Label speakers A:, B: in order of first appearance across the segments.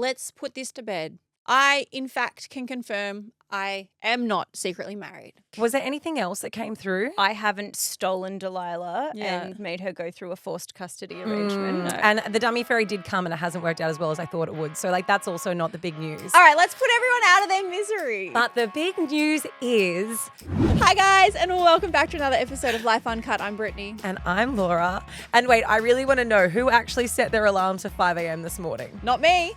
A: let's put this to bed. I, in fact, can confirm I am not secretly married.
B: Was there anything else that came through?
C: I haven't stolen Delilah and made her go through a forced custody arrangement. No.
B: And the dummy fairy did come and it hasn't worked out as well as I thought it would. So, like, that's also not the big news.
A: All right, let's put everyone out of their misery.
B: But the big news is...
A: Hi, guys, and welcome back to another episode of Life Uncut. I'm Brittany.
B: And I'm Laura. And wait, I really want to know who actually set their alarm to 5 a.m. this morning.
A: Not me.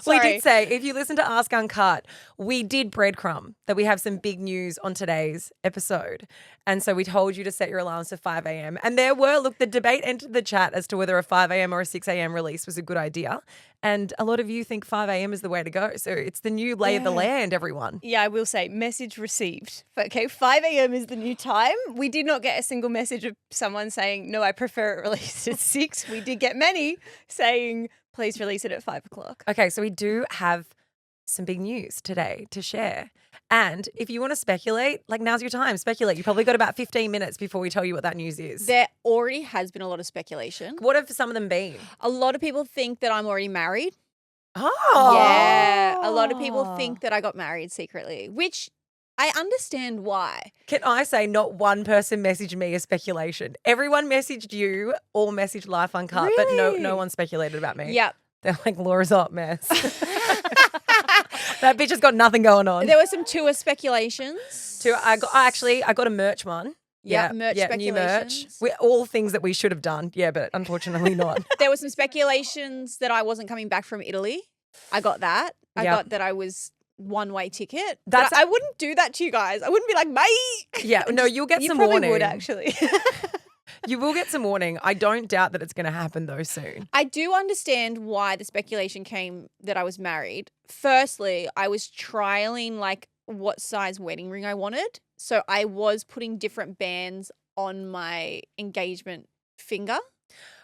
B: We did say, if you listen to Ask Uncut, we did breadcrumb that we have some big news on today's episode. And so we told you to set your alarms to 5 a.m. And the debate entered the chat as to whether a 5 a.m. or a 6 a.m. release was a good idea. And a lot of you think 5 a.m. is the way to go. So it's the new lay of the land, everyone.
C: Yeah, I will say, message received. Okay, 5 a.m. is the new time. We did not get a single message of someone saying, no, I prefer it released at 6. We did get many saying, please release it at 5 o'clock.
B: Okay, so we do have some big news today to share. And if you want to speculate, like, now's your time. Speculate. You probably got about 15 minutes before we tell you what that news is.
A: There already has been a lot of speculation.
B: What have some of them been?
A: A lot of people think that I'm already married.
B: Oh.
A: Yeah. A lot of people think that I got married secretly, which I understand why.
B: Can I say not one person messaged me a speculation? Everyone messaged you or messaged Life Uncut, but no one speculated about me.
A: Yep.
B: They're like, Laura's hot mess. That bitch has got nothing going on.
A: There were some tour speculations.
B: I got a merch one.
A: Yeah, merch
B: new merch.
A: speculations.
B: All things that we should have done. Yeah, but unfortunately not.
A: There were some speculations that I wasn't coming back from Italy. I got that. I got that I was one-way ticket. I wouldn't do that to you guys. I wouldn't be like, mate.
B: Yeah, no, you'll get some
C: probably
B: warning.
C: would, actually.
B: You will get some warning. I don't doubt that it's going to happen though soon.
A: I do understand why the speculation came that I was married. Firstly, I was trialing like what size wedding ring I wanted. So I was putting different bands on my engagement finger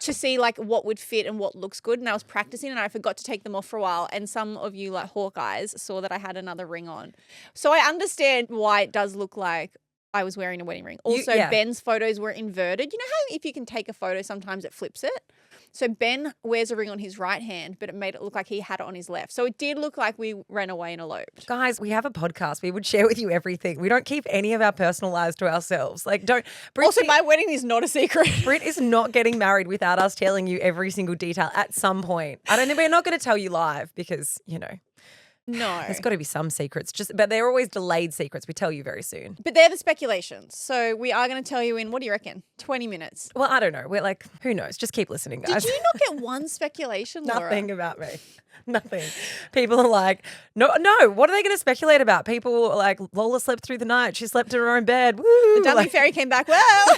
A: to see like what would fit and what looks good. And I was practicing and I forgot to take them off for a while. And some of you like Hawkeyes saw that I had another ring on. So I understand why it does look like I was wearing a wedding ring. Also, Ben's photos were inverted. You know how if you can take a photo, sometimes it flips it? So Ben wears a ring on his right hand, but it made it look like he had it on his left. So it did look like we ran away and eloped.
B: Guys, we have a podcast. We would share with you everything. We don't keep any of our personal lives to ourselves. Like, don't.
A: Also, my wedding is not a secret.
B: Britt is not getting married without us telling you every single detail at some point. I don't think we're not going to tell you live because, you know.
A: No.
B: There's got to be some secrets, but they're always delayed secrets. We tell you very soon.
A: But they're the speculations. So we are going to tell you in, what do you reckon, 20 minutes?
B: Well, I don't know. We're like, who knows? Just keep listening, guys.
A: Did you not get one speculation, Laura?
B: Nothing about me. Nothing. People are like, no. What are they going to speculate about? People are like, Lola slept through the night. She slept in her own bed. Woo!
A: The dummy fairy came back well.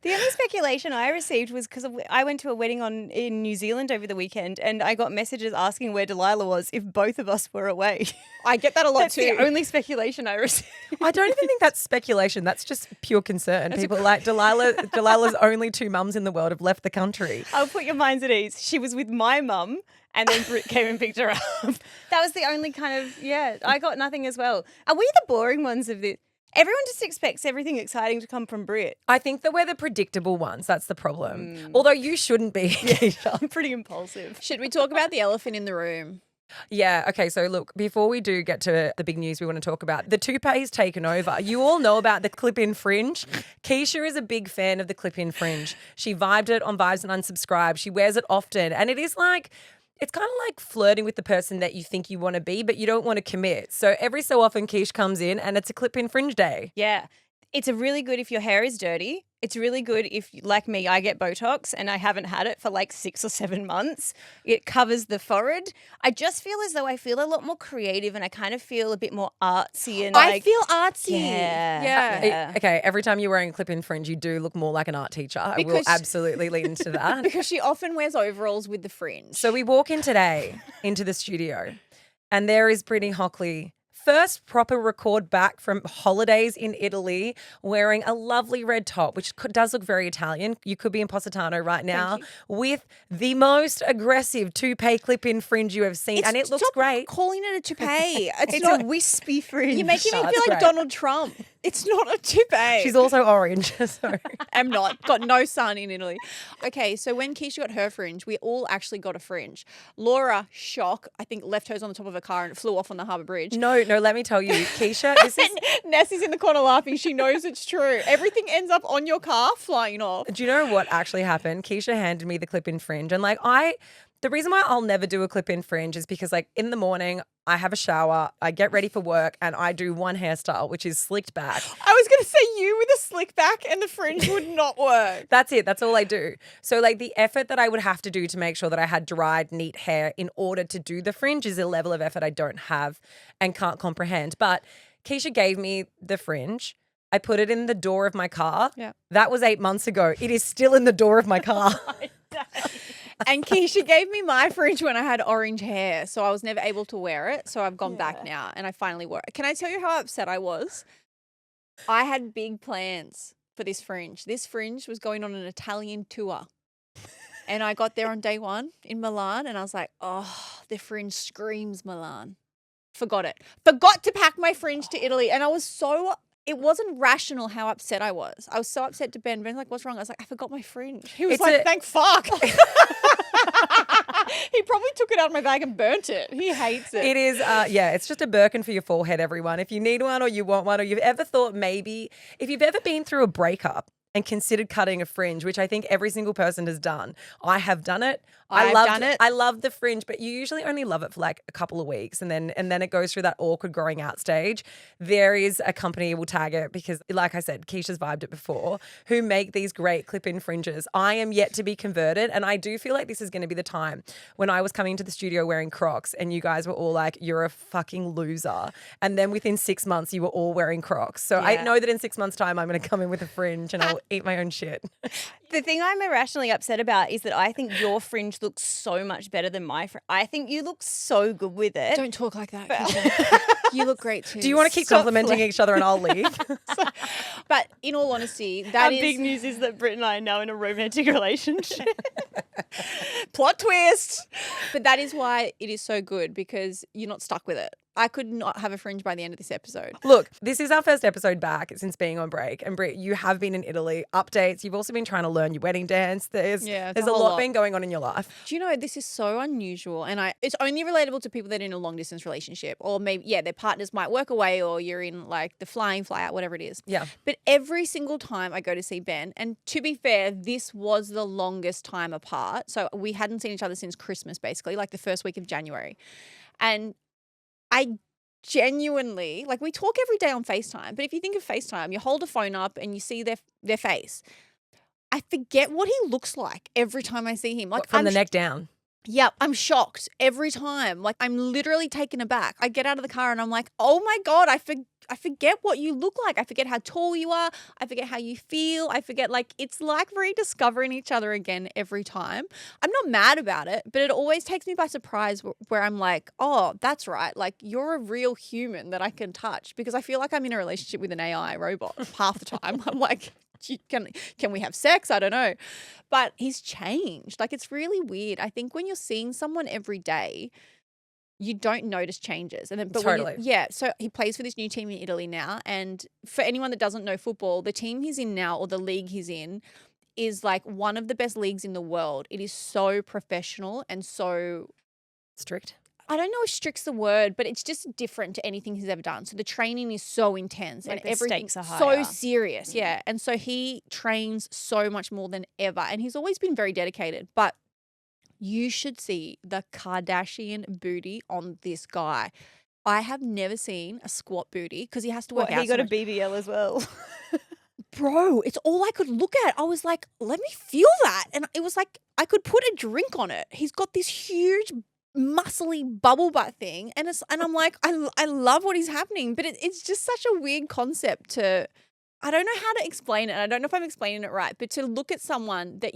C: The only speculation I received was because I went to a wedding in New Zealand over the weekend and I got messages asking where Delilah was if both of us were away.
A: I get that a lot
C: That's
A: too.
C: the only speculation I received.
B: I don't even think that's speculation. That's just pure concern. People are like, Delilah's only two mums in the world have left the country.
C: I'll put your minds at ease. She was with my mum and then Britt came and picked her up. That was the only kind of, I got nothing as well. Are we the boring ones of this? Everyone just expects everything exciting to come from Britt.
B: I think that we're the predictable ones. That's the problem. Although you shouldn't be, Keeshia.
C: I'm pretty impulsive.
A: Should we talk about the elephant in the room?
B: Yeah, okay, so look, before we do get to the big news we want to talk about, the toupee's taken over. You all know about the clip-in fringe. Keeshia is a big fan of the clip-in fringe. She vibed it on Vibes and Unsubscribe. She wears it often, and it is like... It's kind of like flirting with the person that you think you want to be, but you don't want to commit. So every so often, Keish comes in and it's a clip-in fringe day.
C: Yeah. It's a really good if your hair is dirty. It's really good if, like me, I get Botox and I haven't had it for like 6 or 7 months. It covers the forehead. I just feel as though I feel a lot more creative and I kind of feel a bit more artsy. And
A: I feel artsy.
C: Yeah.
B: Okay, every time you're wearing a clip-in fringe, you do look more like an art teacher. I will absolutely lean into that.
A: Because she often wears overalls with the fringe.
B: So we walk in today into the studio and there is Brittany Hockley, first proper record back from holidays in Italy, wearing a lovely red top, which does look very Italian. You could be in Positano right now with the most aggressive toupee clip-in fringe you have seen, and it looks great.
A: Calling it a toupee.
C: It's a wispy fringe.
A: You're making me feel like
B: great.
A: Donald Trump. It's not a toupee.
B: She's also orange. So.
A: I'm not. Got no sun in Italy. Okay, so when Keeshia got her fringe, we all actually got a fringe. Laura, shock, I think left hers on the top of a car and it flew off on the harbour bridge.
B: No, let me tell you, Keeshia, this is...
A: Nessie's in the corner laughing. She knows it's true. Everything ends up on your car flying off.
B: Do you know what actually happened? Keeshia handed me the clip-in fringe and like the reason why I'll never do a clip-in fringe is because like in the morning I have a shower, I get ready for work and I do one hairstyle, which is slicked back.
A: I was going to say you with a slick back and the fringe would not work.
B: That's it. That's all I do. So like the effort that I would have to do to make sure that I had dried, neat hair in order to do the fringe is a level of effort I don't have and can't comprehend. But Keeshia gave me the fringe. I put it in the door of my car.
A: Yeah.
B: That was 8 months ago. It is still in the door of my car.
A: And Keeshia gave me my fringe when I had orange hair, so I was never able to wear it. So I've gone back now and I finally wore it. Can I tell you how upset I was? I had big plans for this fringe. This fringe was going on an Italian tour. And I got there on day one in Milan and I was like, oh, the fringe screams Milan. Forgot it. Forgot to pack my fringe to Italy. And I was so... It wasn't rational how upset I was. I was so upset to Ben. Ben's like, what's wrong? I was like, I forgot my fringe. He was thank fuck. He probably took it out of my bag and burnt it. He hates it.
B: It is, it's just a Birkin for your forehead, everyone. If you need one or you want one or you've ever thought maybe, if you've ever been through a breakup and considered cutting a fringe, which I think every single person has done. I have done it.
A: I've done it.
B: I love the fringe, but you usually only love it for like a couple of weeks and then it goes through that awkward growing out stage. There is a company, we'll tag it because like I said, Keisha's vibed it before, who make these great clip-in fringes. I am yet to be converted and I do feel like this is going to be the time when I was coming to the studio wearing Crocs and you guys were all like, you're a fucking loser. And then within 6 months you were all wearing Crocs. So I know that in 6 months' time I'm going to come in with a fringe and I'll eat my own shit.
C: The thing I'm irrationally upset about is that I think your fringe looks so much better than my fringe. I think you look so good with it.
A: Don't talk like that. Keeshia. You look great too.
B: Do you want to keep complimenting each other and I'll leave?
A: But in all honesty,
C: Our big news is that Britt and I are now in a romantic relationship.
A: Plot twist. But that is why it is so good because you're not stuck with it. I could not have a fringe by the end of this episode.
B: Look, this is our first episode back since being on break. And Britt, you have been in Italy. Updates. You've also been trying to learn your wedding dance. There's a lot been going on in your life.
A: Do you know, this is so unusual. And it's only relatable to people that are in a long distance relationship or maybe, their partners might work away or you're in like the fly out, whatever it is.
B: Yeah.
A: But every single time I go to see Ben, and to be fair, this was the longest time apart. So we hadn't seen each other since Christmas, basically, like the first week of January. And I genuinely, like we talk every day on FaceTime, but if you think of FaceTime, you hold a phone up and you see their face. I forget what he looks like every time I see him. Like
B: from the neck down.
A: Yep, I'm shocked every time. Like I'm literally taken aback. I get out of the car and I'm like, oh my God, I forget what you look like. I forget how tall you are. I forget how you feel. I forget, like, it's like rediscovering each other again every time. I'm not mad about it, but it always takes me by surprise where I'm like, oh, that's right. Like, you're a real human that I can touch because I feel like I'm in a relationship with an AI robot half the time. I'm like, can we have sex? I don't know. But he's changed. Like, it's really weird. I think when you're seeing someone every day, you don't notice changes. And then, but
B: totally.
A: So he plays for this new team in Italy now. And for anyone that doesn't know football, the team he's in now or the league he's in is like one of the best leagues in the world. It is so professional and so
B: strict.
A: I don't know if strict's the word, but it's just different to anything he's ever done. So the training is so intense
C: like
A: and everything's
C: are
A: so
C: higher.
A: serious. Yeah. And so he trains so much more than ever. And he's always been very dedicated. But you should see the Kardashian booty on this guy. I have never seen a squat booty because he has to work out.
C: He got
A: so
C: a BBL as well.
A: Bro, it's all I could look at. I was like, let me feel that. And it was like I could put a drink on it. He's got this huge muscly bubble butt thing. And I'm like, I love what is happening. But it's just such a weird concept to I don't know how to explain it. I don't know if I'm explaining it right, but to look at someone that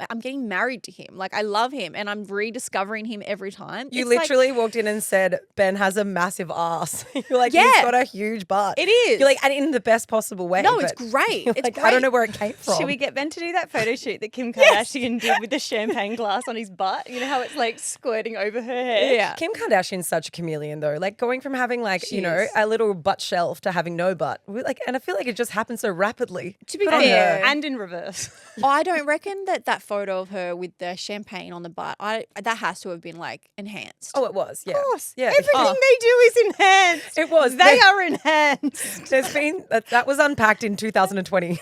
A: I'm getting married to him. Like I love him and I'm rediscovering him every time.
B: You
A: It's
B: literally walked in and said, Ben has a massive ass. You're like,
A: Yeah.
B: he's got a huge butt.
A: It is.
B: You're like, and in the best possible way.
A: No, it's
B: but
A: great.
B: you're
A: It's
B: like,
A: great.
B: I don't know where it came from.
C: Should we get Ben to do that photo shoot that Kim Kardashian did with the champagne glass on his butt? You know how it's like squirting over her head?
A: Yeah.
B: Kim Kardashian's such a chameleon though. Like going from having like,
A: She
B: you know,
A: is.
B: a little butt shelf to having no butt. Like, and I feel like it just happens so rapidly.
A: To be
B: Good on
A: fair,
B: her.
C: And in reverse.
A: I don't reckon that photo of her with the champagne on the butt, that has to have been like enhanced.
B: Oh, it was. Yeah.
C: Of course.
B: Yeah.
C: Everything
B: Oh,
C: they do is enhanced.
B: it was.
C: They are enhanced.
B: There's been that was unpacked in 2020.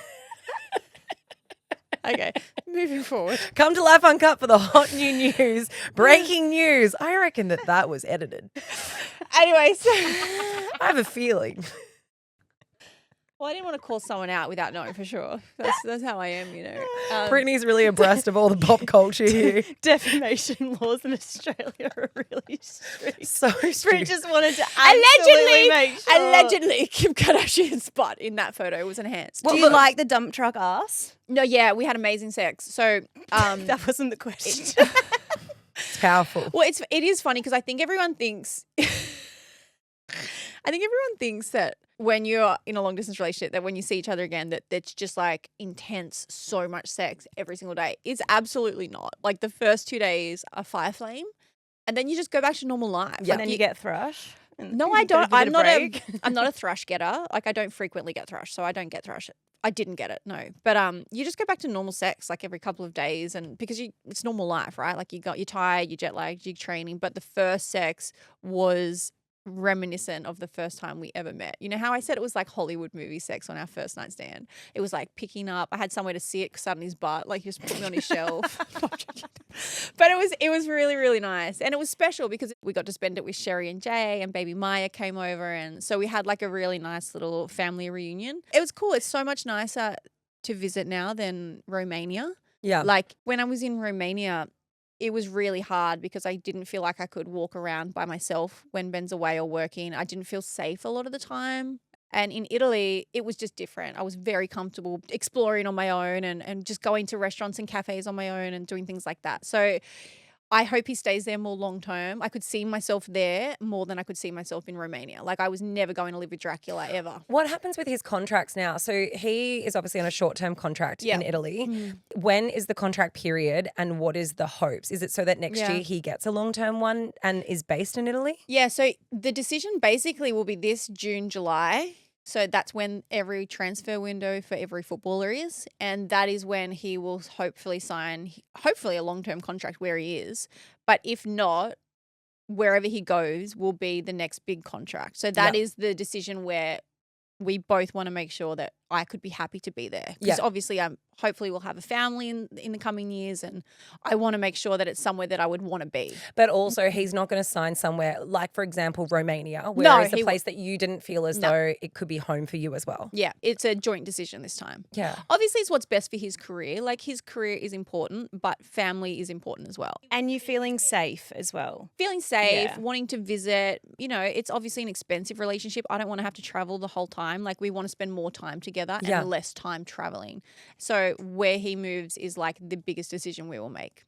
A: Okay, moving forward.
B: Come to Life Uncut for the hot new news, breaking news. I reckon that was edited.
A: Anyway, so
B: I have a feeling.
A: well, I didn't want to call someone out without knowing for sure. That's how I am, you know.
B: Brittany's really abreast of all the pop culture here.
C: Defamation laws in Australia are really strict.
B: So
C: Brit
B: stupid.
C: just wanted to absolutely make sure.
A: Allegedly, Kim Kardashian's butt in that photo was enhanced.
C: Do you like the dump truck ass?
A: No, yeah, we had amazing sex. So,
C: That wasn't the question.
B: It's powerful.
A: well, it is funny because I think everyone thinks that when you're in a long distance relationship, that when you see each other again, that it's just like intense, so much sex every single day. It's absolutely not. Like the first 2 days are fire flame, and then you just go back to normal life.
B: Yeah.
C: And then you get thrush. and
A: No, I
C: you
A: don't.
C: get a
A: I'm not a
C: break.
A: I'm not a thrush getter. Like I don't frequently get thrush, so I don't get thrush. I didn't get it, no. But you just go back to normal sex like every couple of days, and because it's normal life, right? Like you're tired, you're jet lagged, you're training. But the first sex was reminiscent of the first time we ever met. You know how I said it was like Hollywood movie sex on our first night stand? It was like picking up. I had somewhere to sit, sat on his butt, like he just put me on his shelf. But it was really, really nice. And it was special because we got to spend it with Sherry and Jay, and baby Maya came over. And so we had like a really nice little family reunion. It was cool. It's so much nicer to visit now than Romania.
B: Yeah.
A: Like when I was in Romania, it was really hard because I didn't feel like I could walk around by myself when Ben's away or working. I didn't feel safe a lot of the time. And in Italy, it was just different. I was very comfortable exploring on my own and just going to restaurants and cafes on my own and doing things like that. So I hope he stays there more long term. I could see myself there more than I could see myself in Romania. Like I was never going to live with Dracula ever.
B: What happens with his contracts now? So he is obviously on a short-term contract
A: Yeah.
B: in Italy. When is the contract period and what is the hopes? Is it so that next
A: Yeah.
B: year he gets a long-term one and is based in Italy?
A: Yeah, so the decision basically will be this June, July. So that's when every transfer window for every footballer is. And that is when he will hopefully sign, hopefully a long-term contract where he is. But if not, wherever he goes will be the next big contract. So that is the decision where we both want to make sure that I could be happy to be there. Because obviously hopefully we'll have a family in the coming years, and I want to make sure that it's somewhere that I would want to be.
B: But also he's not going to sign somewhere like, for example, Romania, where it's a place that you didn't feel as though it could be home for you as well.
A: Yeah, it's a joint decision this time.
B: Yeah.
A: Obviously, it's what's best for his career. Like his career is important, but family is important as well.
C: And you feeling safe as well.
A: Feeling safe,
C: Yeah.
A: wanting to visit, you know, it's obviously an expensive relationship. I don't want to have to travel the whole time. Like we want to spend more time together and less time traveling. So where he moves is like the biggest decision we will make.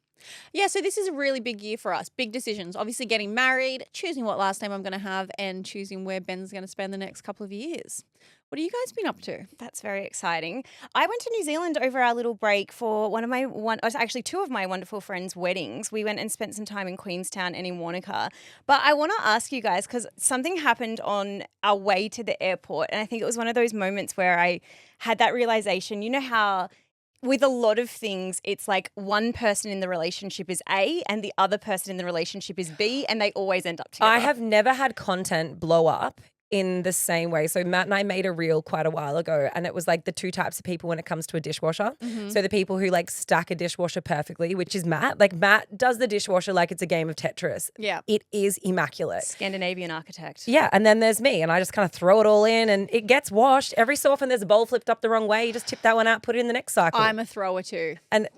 A: Yeah, so this is a really big year for us. Big decisions. Obviously getting married, choosing what last name I'm going to have, and choosing where Ben's going to spend the next couple of years. What have you guys been up to?
C: That's very exciting. I went to New Zealand over our little break for actually two of my wonderful friends' weddings. We went and spent some time in Queenstown and in Wanaka. But I want to ask you guys, because something happened on our way to the airport, and I think it was one of those moments where I had that realization. You know how with a lot of things, it's like one person in the relationship is A and the other person in the relationship is B, and they always end up together.
B: I have never had content blow up in the same way. So Matt and I made a reel quite a while ago, and it was like the two types of people when it comes to a dishwasher. So the people who like stack a dishwasher perfectly, which is Matt. Like Matt does the dishwasher like it's a game of Tetris.
A: Yeah.
B: It is immaculate.
C: Scandinavian architect.
B: Yeah, and then there's me, and I just kind of throw it all in, and it gets washed. Every so often there's a bowl flipped up the wrong way. You just tip that one out, put it in the next cycle.
A: I'm a thrower too.
B: And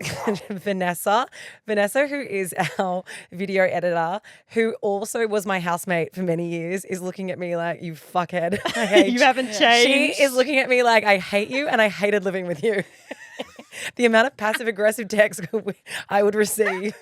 B: Vanessa, who is our video editor, who also was my housemate for many years, is looking at me like, you fuckhead. I hate
C: You haven't changed.
B: She is looking at me like, I hate you and I hated living with you. The amount of passive-aggressive texts I would receive.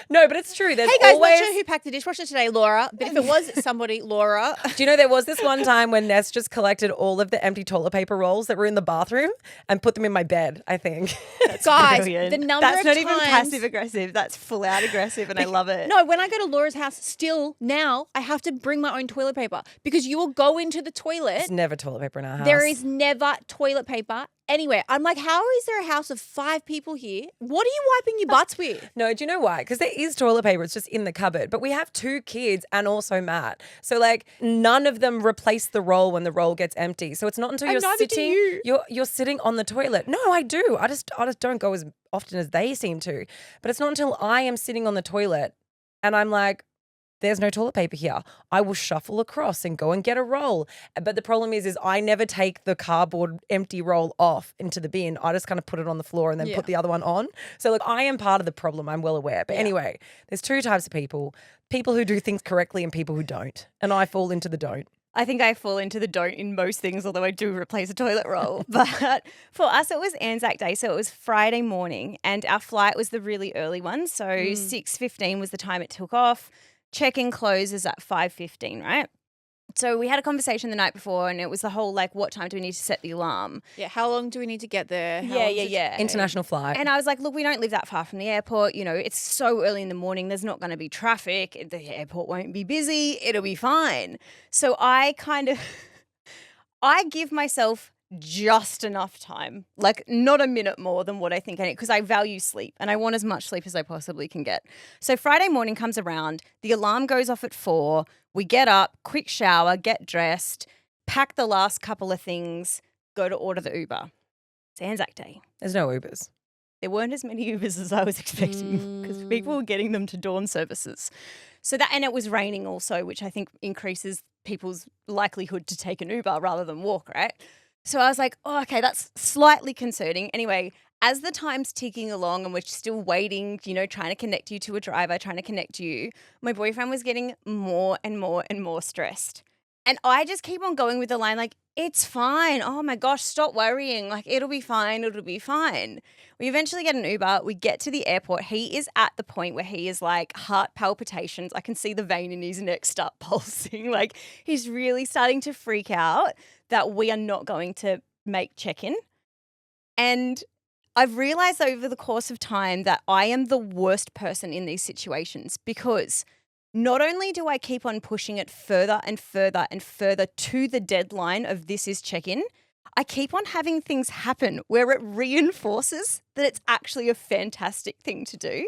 B: No, but it's true. There's
A: Hey guys,
B: always...
A: not sure who packed the dishwasher today, Laura. But if it was somebody, Laura.
B: Do you know there was this one time when Ness just collected all of the empty toilet paper rolls that were in the bathroom and put them in my bed, I think.
A: Guys,
C: Brilliant.
A: the number
C: That's
A: of
C: not
A: times...
C: even passive aggressive. That's full out aggressive, and I love it.
A: No, when I go to Laura's house, still now I have to bring my own toilet paper because you will go into the toilet.
B: There's never toilet paper in our house.
A: There is never toilet paper anywhere. I'm like, how is there a house of 5 people here? What are you wiping your butts with?
B: No, do you know why? Because there is toilet paper. It's just in the cupboard. But we have 2 kids and also Matt. So like none of them replace the roll when the roll gets empty. So it's not until
A: And
B: you're
A: neither do
B: sitting
A: you.
B: you're sitting on the toilet. No, I do. I just don't go as often as they seem to. But it's not until I am sitting on the toilet and I'm like, there's no toilet paper here. I will shuffle across and go and get a roll. But the problem is I never take the cardboard empty roll off into the bin. I just kind of put it on the floor and then put the other one on. So look, I am part of the problem. I'm well aware. But anyway, there's 2 types of people who do things correctly and people who don't. And I fall into the don't.
C: I think I fall into the don't in most things, although I do replace a toilet roll. But for us, it was Anzac Day, so it was Friday morning, and our flight was the really early one. So 6:15 was the time it took off. Check-in closes at 5:15, right? So we had a conversation the night before, and it was the whole, like, what time do we need to set the alarm?
A: Yeah, how long do we need to get there? How long does it-
C: Yeah.
B: International flight.
C: And I was like, look, we don't live that far from the airport. You know, it's so early in the morning. There's not going to be traffic. The airport won't be busy. It'll be fine. So I I give myself just enough time, like not a minute more than what I think I need, because I value sleep and I want as much sleep as I possibly can get. So Friday morning comes around, the alarm goes off at 4, we get up, quick shower, get dressed, pack the last couple of things, go to order the Uber. It's Anzac Day.
B: There's no Ubers.
C: There weren't as many Ubers as I was expecting because people were getting them to dawn services. So that, and it was raining also, which I think increases people's likelihood to take an Uber rather than walk, right? So I was like, oh, okay, that's slightly concerning. Anyway, as the time's ticking along and we're still waiting, you know, trying to connect you to a driver, trying to connect you, my boyfriend was getting more and more and more stressed. And I just keep on going with the line like, it's fine. Oh my gosh, stop worrying. Like, it'll be fine. It'll be fine. We eventually get an Uber. We get to the airport. He is at the point where he is like heart palpitations. I can see the vein in his neck start pulsing. Like, he's really starting to freak out that we are not going to make check-in. And I've realized over the course of time that I am the worst person in these situations because not only do I keep on pushing it further and further and further to the deadline of this is check-in, I keep on having things happen where it reinforces that it's actually a fantastic thing to do.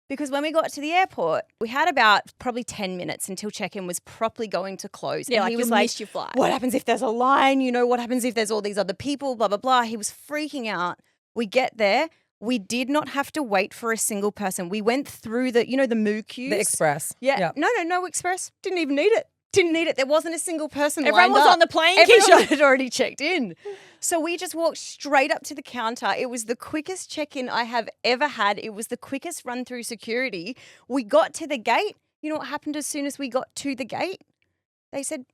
C: Because when we got to the airport, we had about probably 10 minutes until check-in was properly going to close.
A: Yeah,
C: and
A: like
C: he was
A: you
C: like,
A: missed your flight.
C: what happens if there's a line? You know, what happens if there's all these other people, blah, blah, blah. He was freaking out. We get there. We did not have to wait for a single person. We went through the, you know, the moo queues.
B: The express.
C: Yeah. No express. Didn't even need it. Didn't need it. There wasn't a single person
A: Everyone
C: lined
A: was
C: up.
A: on the plane,
C: Everyone
A: Keeshia.
C: had already checked in. So we just walked straight up to the counter. It was the quickest check-in I have ever had. It was the quickest run through security. We got to the gate. You know what happened as soon as we got to the gate? They said,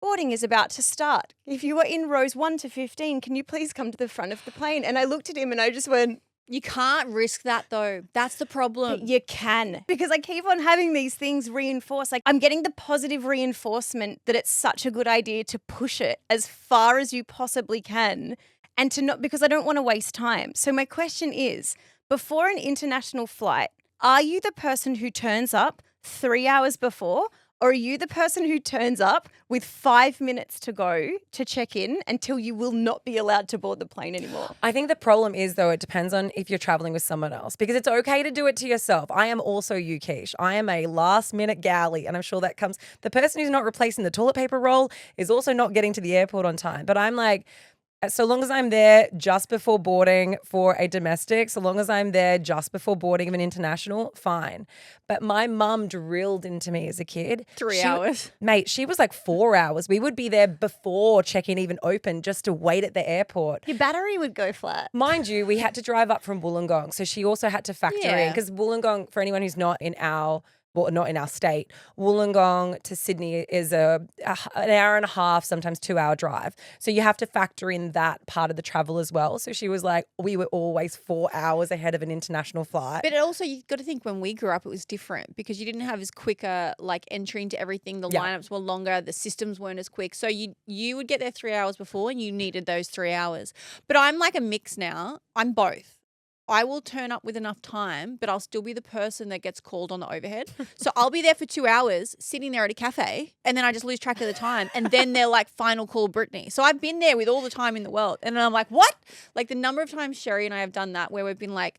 C: boarding is about to start. If you are in rows 1 to 15, can you please come to the front of the plane? And I looked at him and I just went,
A: You can't risk that though. That's the problem.
C: you can. Because I keep on having these things reinforced. Like, I'm getting the positive reinforcement that it's such a good idea to push it as far as you possibly can and to not, because I don't want to waste time. So my question is, before an international flight, are you the person who turns up 3 hours before? Or are you the person who turns up with 5 minutes to go to check in until you will not be allowed to board the plane anymore?
B: I think the problem is, though, it depends on if you're traveling with someone else because it's okay to do it to yourself. I am also you, Keish. I am a last-minute galley, and I'm sure that comes. The person who's not replacing the toilet paper roll is also not getting to the airport on time. But I'm like, so long as I'm there just before boarding for a domestic, so long as I'm there just before boarding of an international, fine. But my mum drilled into me as a kid.
A: 3 hours.
B: Mate, she was like 4 hours. We would be there before check-in even opened just to wait at the airport.
C: Your battery would go flat.
B: Mind you, we had to drive up from Wollongong, so she also had to factor in
A: Yeah.
B: because Wollongong, for anyone who's not in our well, not in our state. Wollongong to Sydney is an hour and a half, sometimes 2-hour drive. So you have to factor in that part of the travel as well. So she was like, we were always 4 hours ahead of an international flight.
A: But also, you've got to think when we grew up, it was different because you didn't have as quicker like entry into everything. The lineups were longer. The systems weren't as quick. So you would get there 3 hours before and you needed those 3 hours. But I'm like a mix now. I'm both. I will turn up with enough time, but I'll still be the person that gets called on the overhead. So I'll be there for 2 hours sitting there at a cafe and then I just lose track of the time. And then they're like, final call Brittany. So I've been there with all the time in the world. And then I'm like, what? Like the number of times Sherry and I have done that where we've been like,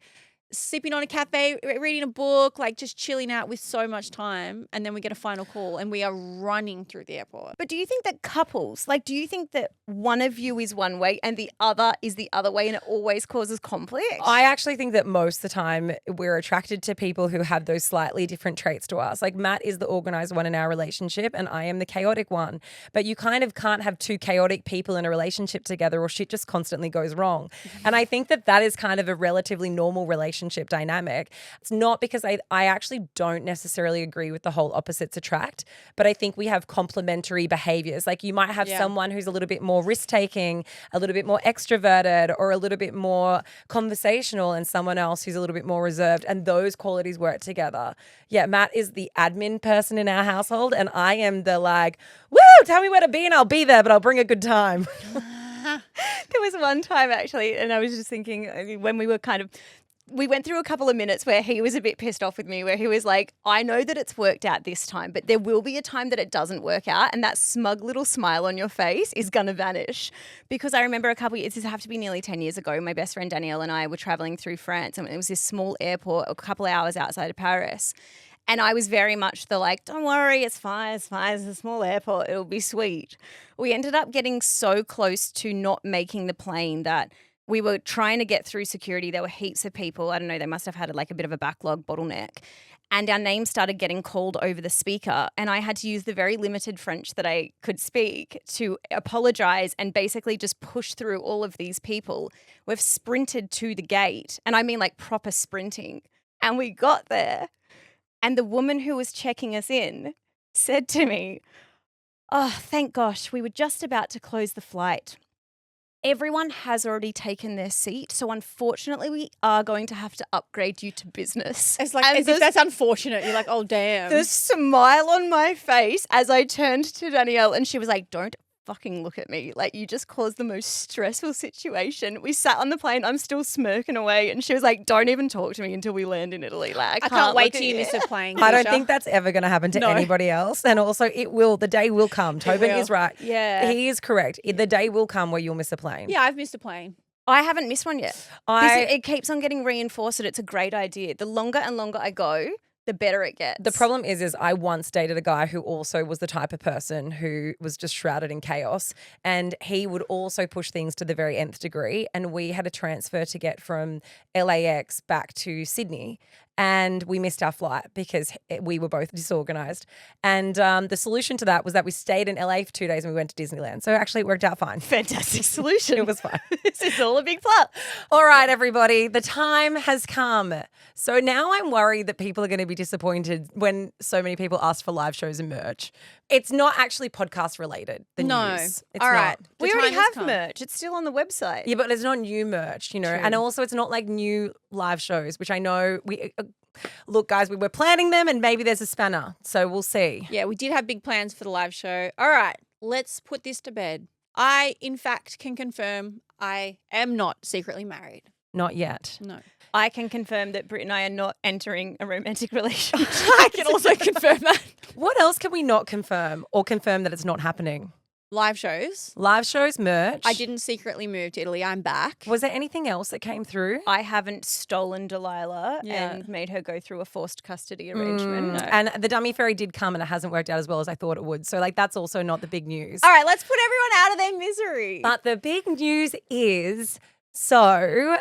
A: sipping on a cafe, reading a book, like just chilling out with so much time. And then we get a final call and we are running through the airport.
C: But do you think that couples, like, do you think that one of you is one way and the other is the other way and it always causes conflict?
B: I actually think that most of the time we're attracted to people who have those slightly different traits to us. Like Matt is the organized one in our relationship and I am the chaotic one. But you kind of can't have two chaotic people in a relationship together or shit just constantly goes wrong. And I think that is kind of a relatively normal relationship dynamic. It's not because I actually don't necessarily agree with the whole opposites attract, but I think we have complementary behaviors. Like you might have someone who's a little bit more risk-taking, a little bit more extroverted, or a little bit more conversational, and someone else who's a little bit more reserved, and those qualities work together. Yeah, Matt is the admin person in our household, and I am the like, woo, tell me where to be and I'll be there, but I'll bring a good time.
C: There was one time actually, and I was just thinking when we went through a couple of minutes where he was a bit pissed off with me, where he was like, I know that it's worked out this time, but there will be a time that it doesn't work out. And that smug little smile on your face is going to vanish. Because I remember a couple of years, this have to be nearly 10 years ago, my best friend Danielle and I were traveling through France, and it was this small airport a couple of hours outside of Paris. And I was very much the like, don't worry, it's fine, it's a small airport, it'll be sweet. We ended up getting so close to not making the plane that we were trying to get through security. There were heaps of people. I don't know, they must have had like a bit of a backlog bottleneck. And our names started getting called over the speaker. And I had to use the very limited French that I could speak to apologize and basically just push through all of these people. We've sprinted to the gate. And I mean like proper sprinting. And we got there. And the woman who was checking us in said to me, oh, thank gosh, we were just about to close the flight. Everyone has already taken their seat, so unfortunately we are going to have to upgrade you to business.
A: It's like, as if that's unfortunate. You're like, oh, damn.
C: The smile on my face as I turned to Danielle and she was like, don't fucking look at me. Like, you just caused the most stressful situation. We sat on the plane, I'm still smirking away, and she was like, don't even talk to me until we land in Italy. Like,
A: I can't wait till you miss a plane.
B: I don't think that's ever going to happen to anybody else. And also the day will come. Tobin is right.
C: Yeah.
B: He is correct. The day will come where you'll miss a plane.
A: Yeah, I've missed a plane.
C: I haven't missed one yet. It keeps on getting reinforced that it's a great idea. The longer and longer I go, the better it gets.
B: The problem is I once dated a guy who also was the type of person who was just shrouded in chaos, and he would also push things to the very nth degree. And we had a transfer to get from LAX back to Sydney, and we missed our flight because we were both disorganized. And the solution to that was that we stayed in LA for 2 days and we went to Disneyland. So actually it worked out fine.
C: Fantastic solution.
B: It was fine.
C: This is all a big plus.
B: All right, everybody, the time has come. So now I'm worried that people are going to be disappointed when so many people ask for live shows and merch. It's not actually podcast related, the news. It's
A: all right.
B: not.
C: We already have merch. It's still on the website.
B: Yeah, but it's not new merch, you know.
C: True.
B: And also it's not like new live shows, which I know look, guys, we were planning them and maybe there's a spanner. So we'll see.
A: Yeah, we did have big plans for the live show. All right, let's put this to bed. I, in fact, can confirm I am not secretly married.
B: Not yet.
A: No.
C: I can confirm that Britt and I are not entering a romantic relationship.
A: I can also confirm that.
B: What else can we not confirm or confirm that it's not happening?
A: Live shows.
B: Live shows, merch.
A: I didn't secretly move to Italy. I'm back.
B: Was there anything else that came through?
C: I haven't stolen Delilah and made her go through a forced custody arrangement. No.
B: And the dummy fairy did come and it hasn't worked out as well as I thought it would. So like that's also not the big news.
A: All right, let's put everyone out of their misery.
B: But the big news is, so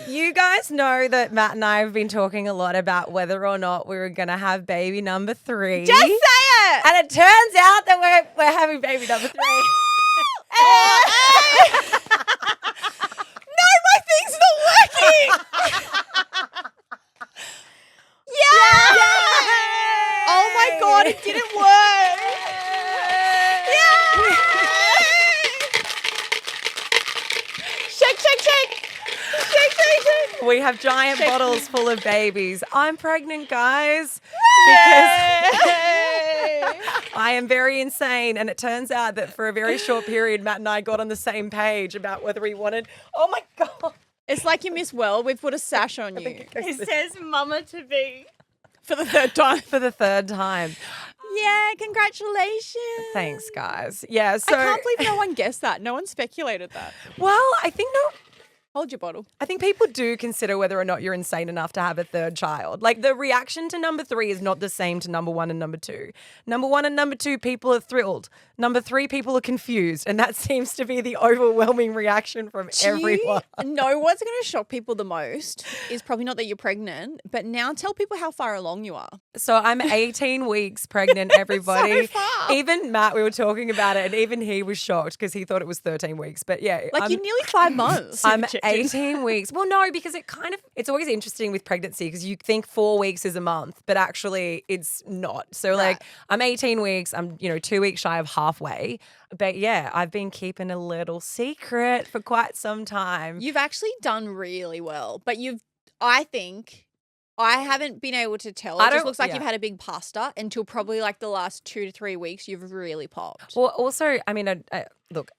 B: you guys know that Matt and I have been talking a lot about whether or not we were going to have baby number 3.
A: Just say it.
B: And it turns out that we're having baby number 3.
A: No, my thing's not working. Yeah!
B: have giant bottles full of babies. I'm pregnant, guys. I am very insane. And it turns out that for a very short period, Matt and I got on the same page about whether we wanted, oh my God.
A: It's like you Miss World. We've put a sash on you.
C: It says mama to be.
A: For the third time.
B: For the third time.
A: Yeah, congratulations.
B: Thanks, guys. Yeah, so
A: I can't believe no one guessed that. No one speculated that.
B: well, I think
A: Hold your bottle.
B: I think people do consider whether or not you're insane enough to have a third child. Like the reaction to number 3 is not the same to number 1 and number 2. Number 1 and number 2, people are thrilled. Number 3, people are confused. And that seems to be the overwhelming reaction from everyone.
A: No, what's going to shock people the most is probably not that you're pregnant, but now tell people how far along you are.
B: So I'm 18 weeks pregnant, everybody.
A: So far.
B: Even Matt, we were talking about it, and even he was shocked because he thought it was 13 weeks. But yeah.
A: Like you're nearly 5 months.
B: I'm 18 weeks. Well, no, because it's always interesting with pregnancy because you think 4 weeks is a month, but actually it's not. So like I'm 18 weeks, I'm 2 weeks shy of halfway. But yeah, I've been keeping a little secret for quite some time.
A: You've actually done really well, but I think I haven't been able to tell. It just looks like you've had a big pasta until probably like the last 2 to 3 weeks you've really popped.
B: Well, also, I mean, look.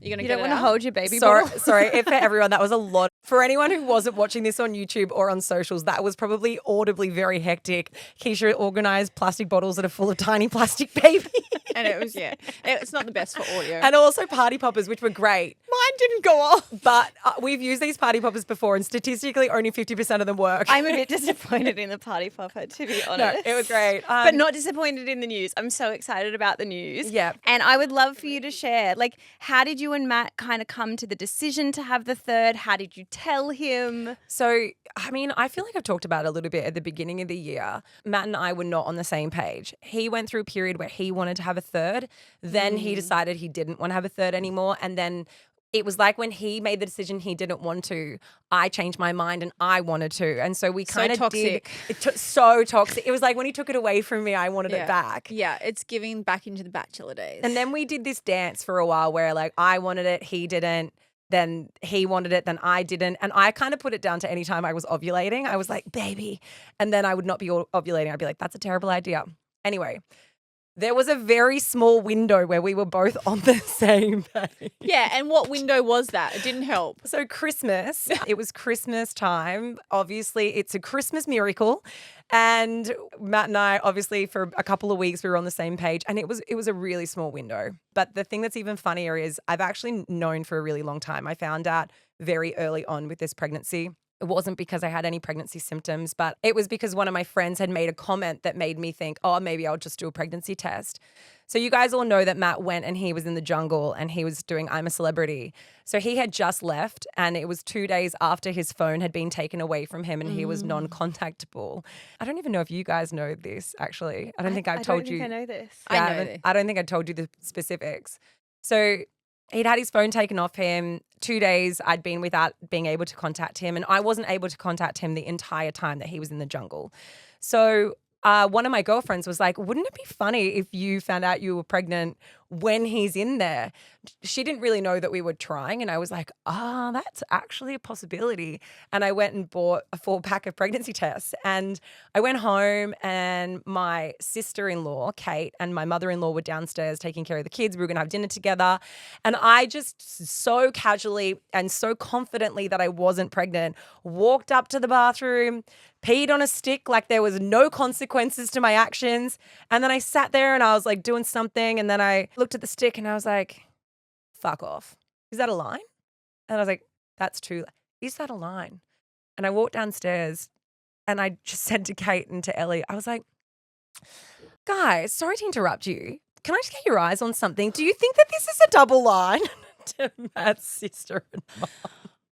A: You're gonna
C: You
A: get
C: don't
A: it
C: want to
A: out?
C: hold your baby
B: Sorry,
C: bottle?
B: sorry. For everyone, that was a lot. For anyone who wasn't watching this on YouTube or on socials, that was probably audibly very hectic. Keeshia organised plastic bottles that are full of tiny plastic babies.
A: And it was, it's not the best for audio.
B: And also party poppers, which were great.
A: Mine didn't go off.
B: But we've used these party poppers before, and statistically only 50% of them work.
C: I'm a bit disappointed in the party popper, to be honest.
B: No, it was great.
C: But not disappointed in the news. I'm so excited about the news.
B: Yeah.
C: And I would love for you to share, like, how did you and Matt kind of come to the decision to have the third? How did you tell him?
B: So, I mean, I feel like I've talked about it a little bit at the beginning of the year. Matt and I were not on the same page. He went through a period where he wanted to have a third. Then he decided he didn't want to have a third anymore. And then it was like when he made the decision he didn't want to, I changed my mind and I wanted to. And so we kind of
A: toxic.
B: So toxic. It was like when he took it away from me, I wanted it back.
A: Yeah, it's giving back into the bachelor days.
B: And then we did this dance for a while where like I wanted it, he didn't. Then he wanted it, then I didn't. And I kind of put it down to any time I was ovulating. I was like, baby. And then I would not be ovulating. I'd be like, that's a terrible idea. Anyway, there was a very small window where we were both on the same page.
A: Yeah, and what window was that? It didn't help.
B: So Christmas, it was Christmas time. Obviously, it's a Christmas miracle. And Matt and I, obviously, for a couple of weeks, we were on the same page. And it was a really small window. But the thing that's even funnier is I've actually known for a really long time. I found out very early on with this pregnancy. It wasn't because I had any pregnancy symptoms, but it was because one of my friends had made a comment that made me think, oh, maybe I'll just do a pregnancy test. So you guys all know that Matt went and he was in the jungle and he was doing I'm a Celebrity. So he had just left and it was 2 days after his phone had been taken away from him and he was non-contactable. I don't even know if you guys know this, actually. I don't think I've told you.
C: I know this.
A: I know this.
B: I don't think I told you the specifics. So he'd had his phone taken off him. 2 days I'd been without being able to contact him, and I wasn't able to contact him the entire time that he was in the jungle. So one of my girlfriends was like, wouldn't it be funny if you found out you were pregnant when he's in there? She didn't really know that we were trying. And I was like, that's actually a possibility. And I went and bought a 4-pack of pregnancy tests. And I went home and my sister-in-law, Kate, and my mother-in-law were downstairs taking care of the kids. We were going to have dinner together. And I just so casually and so confidently that I wasn't pregnant, walked up to the bathroom, peed on a stick like there was no consequences to my actions. And then I sat there and I was like doing something. And then I looked at the stick and I was like, fuck off. Is that a line? And I was like, that's true. Is that a line? And I walked downstairs and I just said to Kate and to Ellie, I was like, guys, sorry to interrupt you. Can I just get your eyes on something? Do you think that this is a double line? To Matt's sister and mom.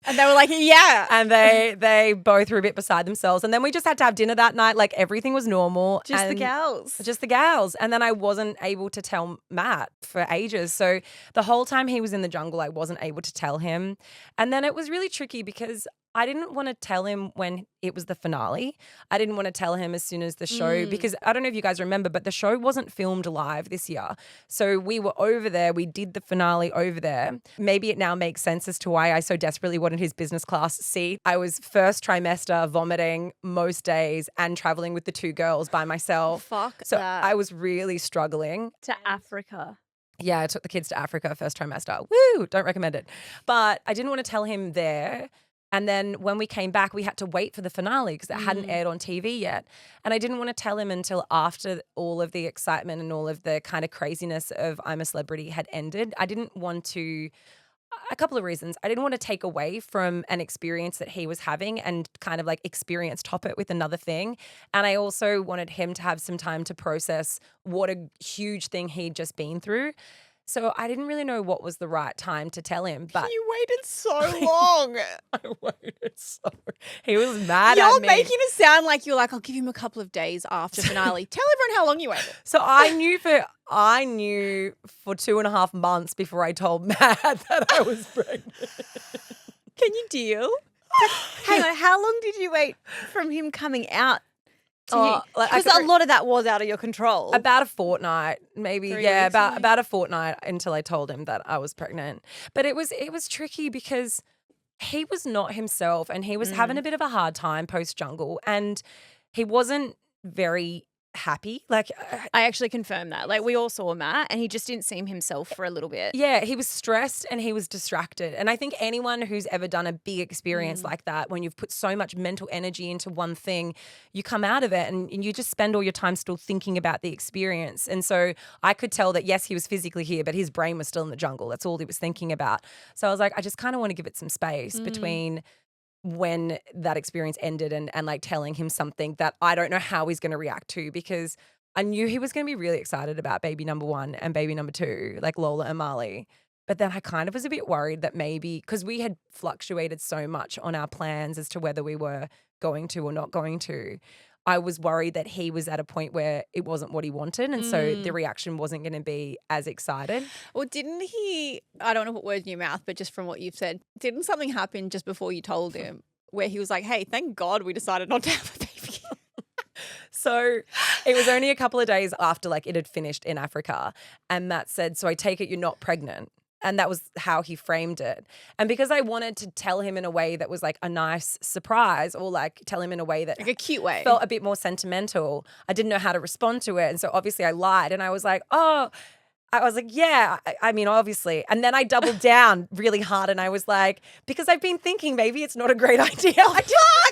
A: And they were like, yeah.
B: And they both were a bit beside themselves. And then we just had to have dinner that night. Like everything was normal.
C: Just the gals.
B: Just the gals. And then I wasn't able to tell Matt for ages. So the whole time he was in the jungle, I wasn't able to tell him. And then it was really tricky because I didn't want to tell him when it was the finale. I didn't want to tell him as soon as the show, because I don't know if you guys remember, but the show wasn't filmed live this year. So we were over there. We did the finale over there. Maybe it now makes sense as to why I so desperately wanted his business class seat. I was first trimester vomiting most days and traveling with the 2 girls by myself.
A: Fuck
B: So
A: that.
B: I was really struggling.
C: To Africa.
B: Yeah, I took the kids to Africa first trimester. Woo, don't recommend it. But I didn't want to tell him there. And then when we came back, we had to wait for the finale because it hadn't aired on TV yet. And I didn't want to tell him until after all of the excitement and all of the kind of craziness of I'm a Celebrity had ended. I didn't want to, a couple of reasons. I didn't want to take away from an experience that he was having and kind of like experience top it with another thing. And I also wanted him to have some time to process what a huge thing he'd just been through. So I didn't really know what was the right time to tell him. But
A: You waited so long.
B: I waited so. He was mad
A: You're
B: at me.
A: making it sound like you're like, I'll give him a couple of days after finale. Tell everyone how long you waited.
B: So I knew for 2.5 months before I told Matt that I was pregnant.
C: Can you deal? Hang on, how long did you wait from him coming out to you?
B: Like, I
C: Because
B: could
C: a lot of that was out of your control.
B: About a fortnight, maybe.
A: 3
B: Yeah,
A: weeks,
B: about a fortnight until I told him that I was pregnant. But it was tricky because he was not himself and he was having a bit of a hard time post Jungle, and he wasn't very happy. Like,
C: I actually confirmed that. Like, we all saw Matt and he just didn't seem himself for a little bit.
B: yeah, he was stressed and he was distracted. And I think anyone who's ever done a big experience like that, when you've put so much mental energy into one thing, you come out of it and you just spend all your time still thinking about the experience. And so I could tell that, yes, he was physically here, but his brain was still in the jungle. That's all he was thinking about. So I was like, I just kind of want to give it some space between when that experience ended and like telling him something that I don't know how he's going to react to, because I knew he was going to be really excited about baby number 1 and baby number 2, like Lola and Marley. But then I kind of was a bit worried that maybe, because we had fluctuated so much on our plans as to whether we were going to or not going to, I was worried that he was at a point where it wasn't what he wanted. And so the reaction wasn't going to be as excited.
A: Well, didn't he, I don't want to put words in your mouth, but just from what you've said, didn't something happen just before you told him where he was like, hey, thank God we decided not to have a baby?
B: So it was only a couple of days after like it had finished in Africa. And Matt said, so I take it you're not pregnant. And that was how he framed it. And because I wanted to tell him in a way that was like a nice surprise, or like tell him in a way that
A: Like a cute way.
B: felt a bit more sentimental, I didn't know how to respond to it. And so obviously I lied and I was like, yeah, I mean, obviously. And then I doubled down really hard and I was like, because I've been thinking maybe it's not a great idea.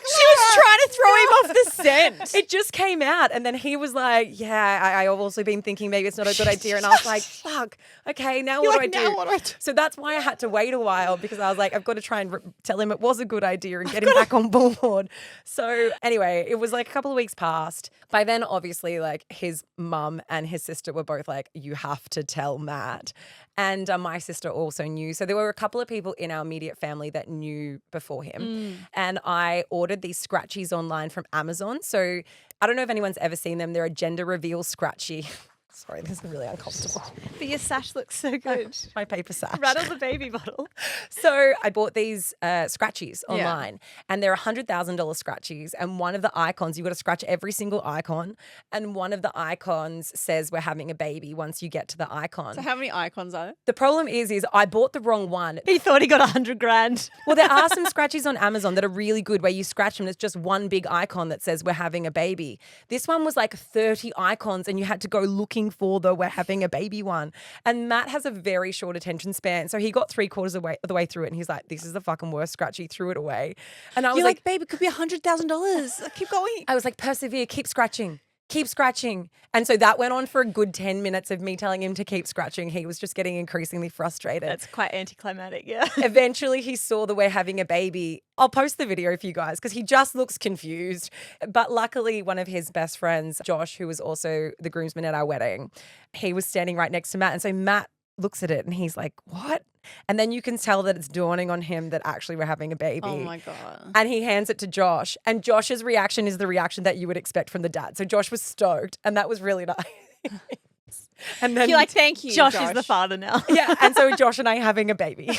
A: She was trying to throw him off the scent.
B: It just came out. And then he was like, yeah, I've also been thinking maybe it's not a good idea. And I was like, fuck, okay, now what do I do?
A: Now what do I do?
B: So that's why I had to wait a while, because I was like, I've got to try and tell him it was a good idea and get him back on board. So anyway, it was like a couple of weeks passed. By then, obviously, like his mum and his sister were both like, you have to tell Matt. And my sister also knew. So there were a couple of people in our immediate family that knew before him. And I ordered these scratchies online from Amazon. So I don't know if anyone's ever seen them. They're a gender reveal scratchy. Sorry, this is really uncomfortable.
C: But your sash looks so good.
B: My paper sash.
C: Rattle the baby bottle.
B: So I bought these scratchies online, and they're $100,000 scratchies. And one of the icons, you've got to scratch every single icon. And one of the icons says we're having a baby once you get to the icon.
A: So how many icons are there?
B: The problem is I bought the wrong one.
C: He thought he got $100,000.
B: Well, there are some scratchies on Amazon that are really good where you scratch them and it's just one big icon that says we're having a baby. This one was like 30 icons and you had to go looking for the we're having a baby one. And Matt has a very short attention span. So he got 3/4 of the way through it and he's like, this is the fucking worst scratch. He threw it away. And I was
A: You're
B: like,
A: babe, it could be $100,000. Keep going.
B: I was like, persevere, keep scratching. Keep scratching. And so that went on for a good 10 minutes of me telling him to keep scratching. He was just getting increasingly frustrated.
C: That's quite anticlimactic, yeah.
B: Eventually he saw that we're having a baby. I'll post the video for you guys because he just looks confused. But luckily one of his best friends, Josh, who was also the groomsman at our wedding, he was standing right next to Matt. And so Matt looks at it and he's like, what? And then you can tell that it's dawning on him that actually we're having a baby.
A: Oh my God.
B: And he hands it to Josh. And Josh's reaction is the reaction that you would expect from the dad. So Josh was stoked and that was really nice. And then
A: You're like, thank you,
C: Josh is the father now.
B: yeah. And so Josh and I are having a baby.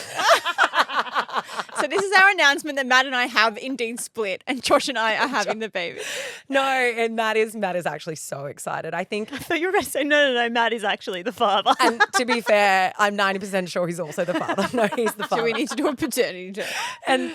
A: So this is our announcement that Matt and I have indeed split, and Josh and I are having the baby.
B: No, and Matt is actually so excited. I think,
C: I thought you were going to say, no, Matt is actually the father.
B: and to be fair, I'm 90% sure he's also the father. No, he's the father.
A: So we need to do a paternity test.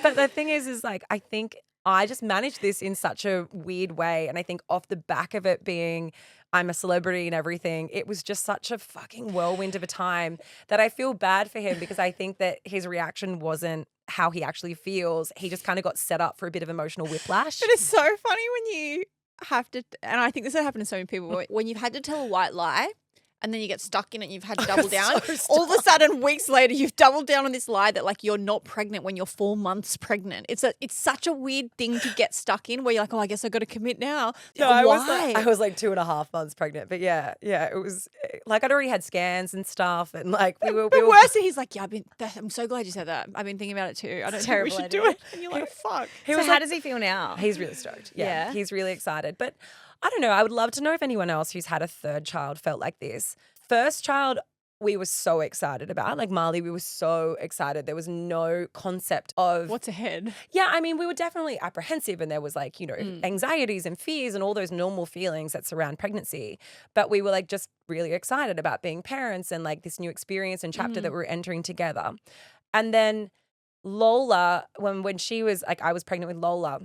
B: But the thing is like, I think I just managed this in such a weird way. And I think off the back of it being I'm a celebrity and everything, it was just such a fucking whirlwind of a time that I feel bad for him because I think that his reaction wasn't how he actually feels. He just kind of got set up for a bit of emotional whiplash.
A: It is so funny when you have to, and I think this has happened to so many people, when you've had to tell a white lie and then you get stuck in it and you've had to double down.
B: So
A: All of a sudden, weeks later, you've doubled down on this lie that like you're not pregnant when you're 4 months pregnant. It's such a weird thing to get stuck in where you're like, oh, I guess I got to commit now.
B: No,
A: Why?
B: I was like 2.5 months pregnant. But yeah, it was like I'd already had scans and stuff. And like we were.
A: The worst, he's like, yeah, I'm so glad you said that. I've been thinking about it too. I don't think we should do it. And you're like, fuck.
C: So how does he feel now?
B: He's really stoked.
C: Yeah.
B: He's really excited. But I don't know. I would love to know if anyone else who's had a third child felt like this. First child, we were so excited about. Like Marley, we were so excited. There was no concept of
A: What's ahead?
B: Yeah, I mean, we were definitely apprehensive and there was like, anxieties and fears and all those normal feelings that surround pregnancy. But we were like just really excited about being parents and like this new experience and chapter that we were entering together. And then Lola, when she was like, I was pregnant with Lola,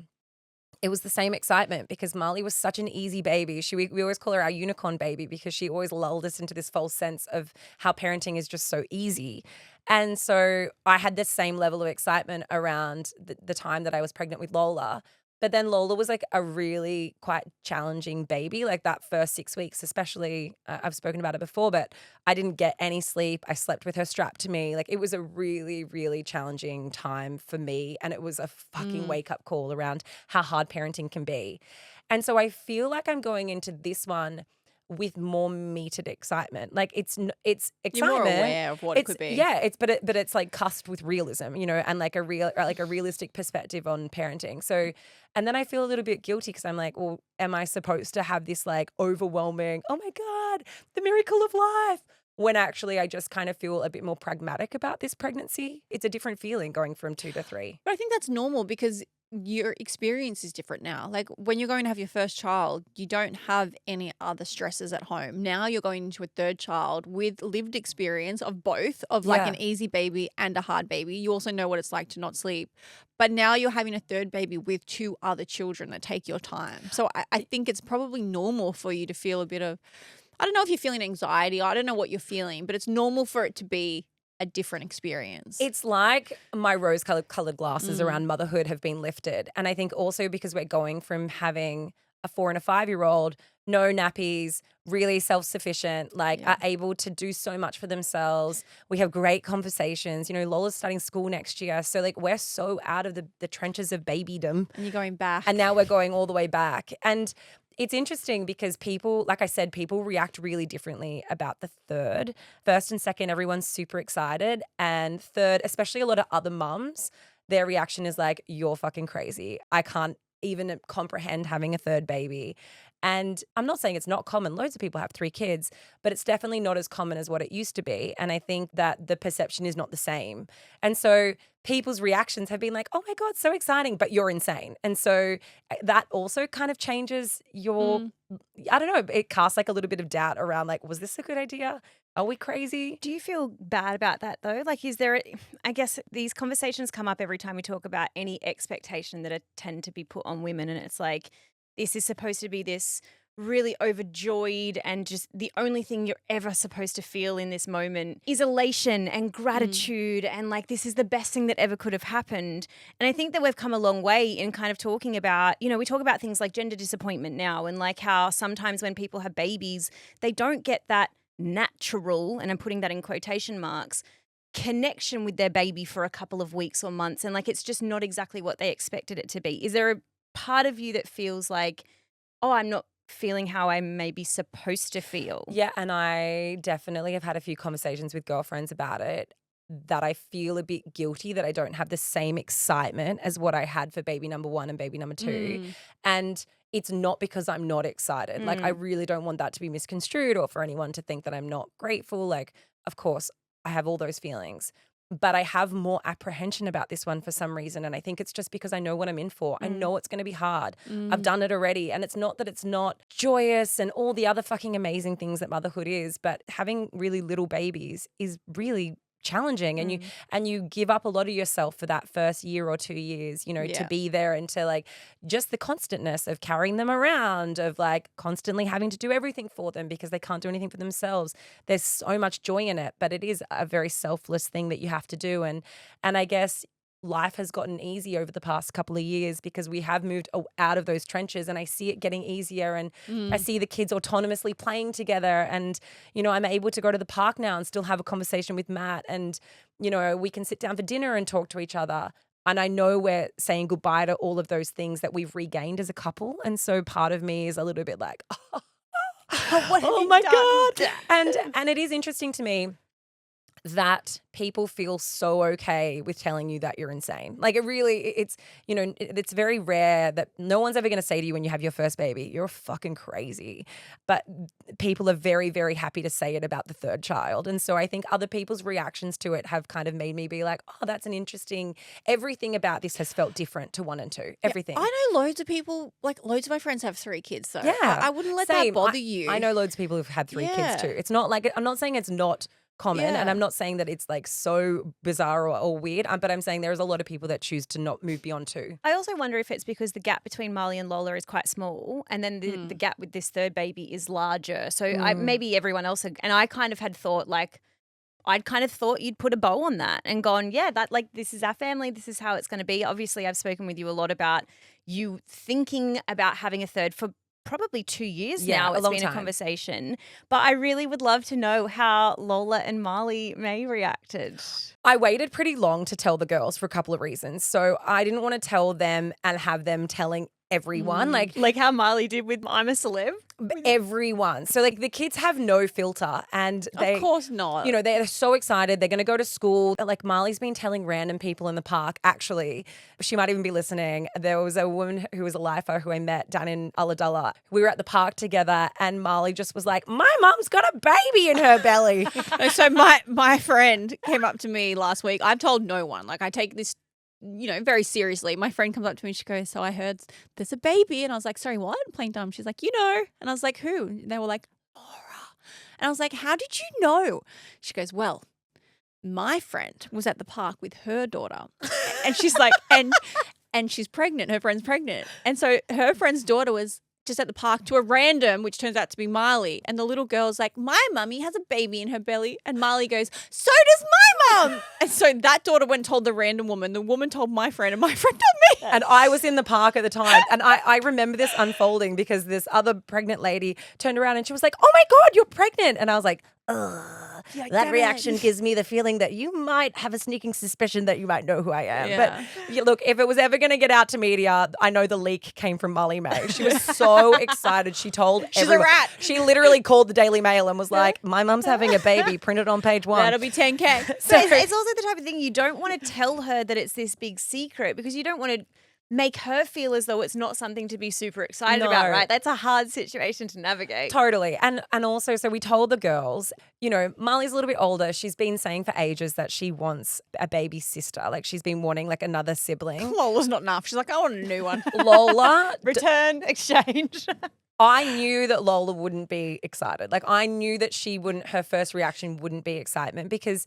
B: it was the same excitement because Marley was such an easy baby. We always call her our unicorn baby because she always lulled us into this false sense of how parenting is just so easy. And so I had this same level of excitement around the time that I was pregnant with Lola. But then Lola was like a really quite challenging baby, like that first 6 weeks, especially. I've spoken about it before, but I didn't get any sleep. I slept with her strapped to me. Like it was a really, really challenging time for me. And it was a fucking wake up call around how hard parenting can be. And so I feel like I'm going into this one with more metered excitement. Like it's excitement.
A: You're more aware of what it could be.
B: Yeah, but it's like cusped with realism, and like a realistic perspective on parenting. So, and then I feel a little bit guilty because I'm like, well, am I supposed to have this like overwhelming, oh my God, the miracle of life? When actually I just kind of feel a bit more pragmatic about this pregnancy. It's a different feeling going from 2 to 3.
A: But I think that's normal because your experience is different now. Like when you're going to have your first child, you don't have any other stresses at home. Now you're going into a third child with lived experience of both, of like an easy baby and a hard baby. You also know what it's like to not sleep. But now you're having a third baby with 2 other children that take your time. So I think it's probably normal for you to feel a bit of, I don't know if you're feeling anxiety. I don't know what you're feeling, but it's normal for it to be a different experience.
B: It's like my rose-colored glasses around motherhood have been lifted. And I think also because we're going from having a 4 and a 5-year-old, no nappies, really self-sufficient, are able to do so much for themselves. We have great conversations. Lola's starting school next year. So like we're so out of the trenches of babydom.
A: And you're going back.
B: And now we're going all the way back. And it's interesting because people, like I said, people react really differently about the third. First and second, everyone's super excited. And third, especially a lot of other mums, their reaction is like, you're fucking crazy. I can't even comprehend having a third baby. And I'm not saying it's not common. Loads of people have 3 kids, but it's definitely not as common as what it used to be. And I think that the perception is not the same. And so people's reactions have been like, oh my God, so exciting, but you're insane. And so that also kind of changes your, I don't know, it casts like a little bit of doubt around like, was this a good idea? Are we crazy?
C: Do you feel bad about that though? Like, is there, I guess these conversations come up every time we talk about any expectation that tend to be put on women. And it's like, this is supposed to be this really overjoyed and just the only thing you're ever supposed to feel in this moment is elation and gratitude and like this is the best thing that ever could have happened. And I think that we've come a long way in kind of talking about, we talk about things like gender disappointment now and like how sometimes when people have babies, they don't get that natural, and I'm putting that in quotation marks, connection with their baby for a couple of weeks or months. And like it's just not exactly what they expected it to be. Is there a part of you that feels like, oh, I'm not feeling how I may be supposed to feel?
B: Yeah, and I definitely have had a few conversations with girlfriends about it that I feel a bit guilty that I don't have the same excitement as what I had for baby number 1 and baby number 2. And it's not because I'm not excited. Like I really don't want that to be misconstrued or for anyone to think that I'm not grateful. Like, of course, I have all those feelings. but I have more apprehension about this one for some reason. And I think it's just because I know what I'm in for. I know it's going to be hard. I've done it already. And it's not that it's not joyous and all the other fucking amazing things that motherhood is, but having really little babies is really challenging, and you give up a lot of yourself for that first year or 2 years, you know, to be there and to like just the constantness of carrying them around, of like constantly having to do everything for them because they can't do anything for themselves. There's so much joy in it, but it is a very selfless thing that you have to do. And I guess life has gotten easy over the past couple of years because we have moved out of those trenches, and I see it getting easier, and I see the kids autonomously playing together, and, you know, I'm able to go to the park now and still have a conversation with Matt, and, you know, we can sit down for dinner and talk to each other. And I know we're saying goodbye to all of those things that we've regained as a couple. And so part of me is a little bit like, oh my God. And it is interesting to me that people feel so okay with telling you that you're insane. Like it's, you know, it's very rare that no one's ever going to say to you when you have your first baby, you're fucking crazy. But people are very, very happy to say it about the third child. And so I think other people's reactions to it have kind of made me be like, oh, that's an interesting, everything about this has felt different to 1 and 2. Everything.
A: Yeah, I know loads of people, like loads of my friends have 3 kids. So
B: yeah,
A: I wouldn't let that bother you.
B: I know loads of people who've had 3 kids too. It's not like, I'm not saying it's not common, and I'm not saying that it's like so bizarre or weird, but I'm saying there's a lot of people that choose to not move beyond 2.
C: I also wonder if it's because the gap between Marley and Lola is quite small, and then the gap with this third baby is larger. So maybe everyone else, and I kind of had thought like, I'd kind of thought you'd put a bow on that and gone, yeah, that like this is our family, this is how it's going to be. Obviously, I've spoken with you a lot about you thinking about having a third for probably 2 years now. It's been a conversation. But I really would love to know how Lola and Marley May reacted.
B: I waited pretty long to tell the girls for a couple of reasons. So I didn't want to tell them and have them telling everyone.
C: Like how Marley did with I'm a Celeb?
B: Everyone. So like the kids have no filter, and they,
A: of course not.
B: You know, they're so excited. They're going to go to school. Like Marley's been telling random people in the park, actually, she might even be listening. There was a woman who was a lifer who I met down in Ulladulla. We were at the park together, and Marley just was like, my mum's got a baby in her belly.
A: So my friend came up to me last week. I've told no one. Like I take this, you know, very seriously. My friend comes up to me and she goes, so I heard there's a baby. And I was like, sorry, what? Playing dumb. She's like, you know. And I was like, who? And they were like, Laura. And I was like, how did you know? She goes, well, my friend was at the park with her daughter. And she's like, and she's pregnant. Her friend's pregnant. And so her friend's daughter was just at the park to a random, which turns out to be Marley. And the little girl's like, my mummy has a baby in her belly. And Marley goes, so does my mum. And so that daughter went and told the random woman. The woman told my friend, and my friend told me.
B: And I was in the park at the time. And I remember this unfolding because this other pregnant lady turned around and she was like, oh my God, you're pregnant. And I was like, ugh. That reaction gives me the feeling that you might have a sneaking suspicion that you might know who I am.
A: Yeah.
B: But look, if it was ever going to get out to media, I know the leak came from Molly May. She was so excited. She told everyone.
A: A rat.
B: She literally called the Daily Mail and was like, my mum's having a baby, printed on page 1.
A: That'll be 10K.
C: So it's also the type of thing you don't want to tell her that it's this big secret because you don't want to make her feel as though it's not something to be super excited about, right? That's a hard situation to navigate.
B: Totally. And also, so we told the girls, you know, Marley's a little bit older. She's been saying for ages that she wants a baby sister. Like she's been wanting like another sibling.
A: Lola's not enough. She's like, I want a new one.
B: Lola.
C: Return, exchange.
B: I knew that Lola wouldn't be excited. Like I knew that her first reaction wouldn't be excitement because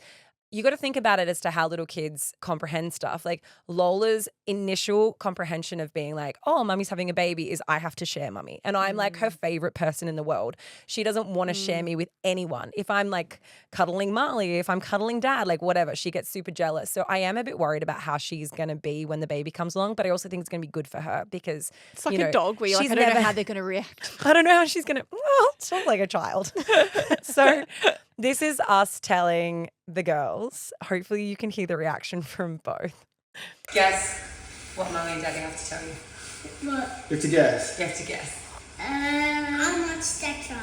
B: you got to think about it as to how little kids comprehend stuff. Like Lola's initial comprehension of being like, oh, mummy's having a baby is I have to share mummy. And I'm like her favorite person in the world. She doesn't want to share me with anyone. If I'm like cuddling Marley, if I'm cuddling dad, like whatever, she gets super jealous. So I am a bit worried about how she's going to be when the baby comes along. But I also think it's going to be good for her because
A: it's like a dog where you're like, I don't know how they're going to react.
B: I don't know how she's going to, well, it's not like a child. So this is us telling the girls. Hopefully you can hear the reaction from both. Guess what mummy and daddy have to tell you.
D: What? You have to guess.
B: You have to guess.
D: A monster truck.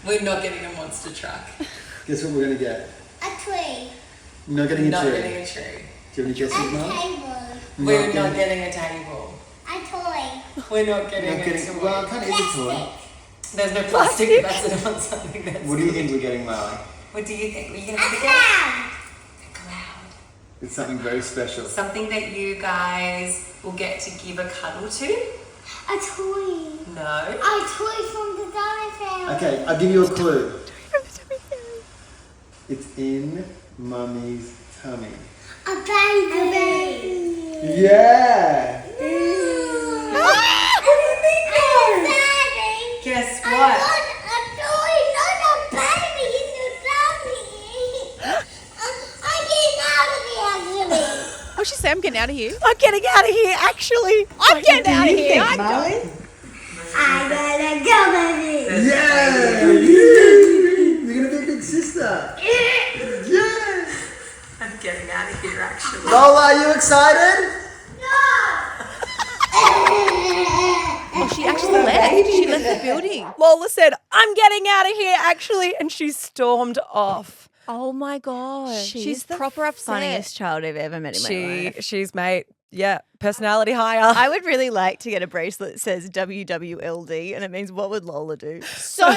B: We're not getting a monster truck.
D: Guess what we're going to get?
E: A tree.
D: Not getting a tree.
B: Not getting a tree.
D: Do you have any guesses,
E: A
D: Mum?
E: table.
B: We're not getting a table.
E: A toy.
B: We're not getting a toy.
D: Well, kind of is a toy.
B: There's no plastic. That's not something that's...
D: What do you think we're getting, Marley?
B: What do you think? Are you going to
E: A
B: have to
E: cloud.
B: A cloud.
D: It's something very special.
B: Something that you guys will get to give a cuddle to?
E: A toy.
B: No.
E: A toy from the dinosaur.
D: Okay, I'll give you a clue. It's in Mummy's tummy.
E: A baby.
D: Yeah!
B: Guess
E: I
B: what?
E: want a toy, not a baby in the tummy. I'm getting out of here, actually.
A: What'd she say? I'm getting out of here.
B: I'm getting out of here, actually.
A: I'm getting out of here.
E: I gotta go, baby.
D: Yeah! You're gonna be a big sister. Yeah!
B: I'm getting out of here, actually.
D: Lola, are you excited?
A: Oh, she actually left. She left the building.
B: Lola said, I'm getting out of here, actually. And she stormed off.
A: Oh my gosh. She's
C: the
A: proper upset.
C: funniest child I've ever met in my life.
B: She's, mate, yeah, personality higher.
C: I would really like to get a bracelet that says WWLD, and it means what would Lola do?
B: So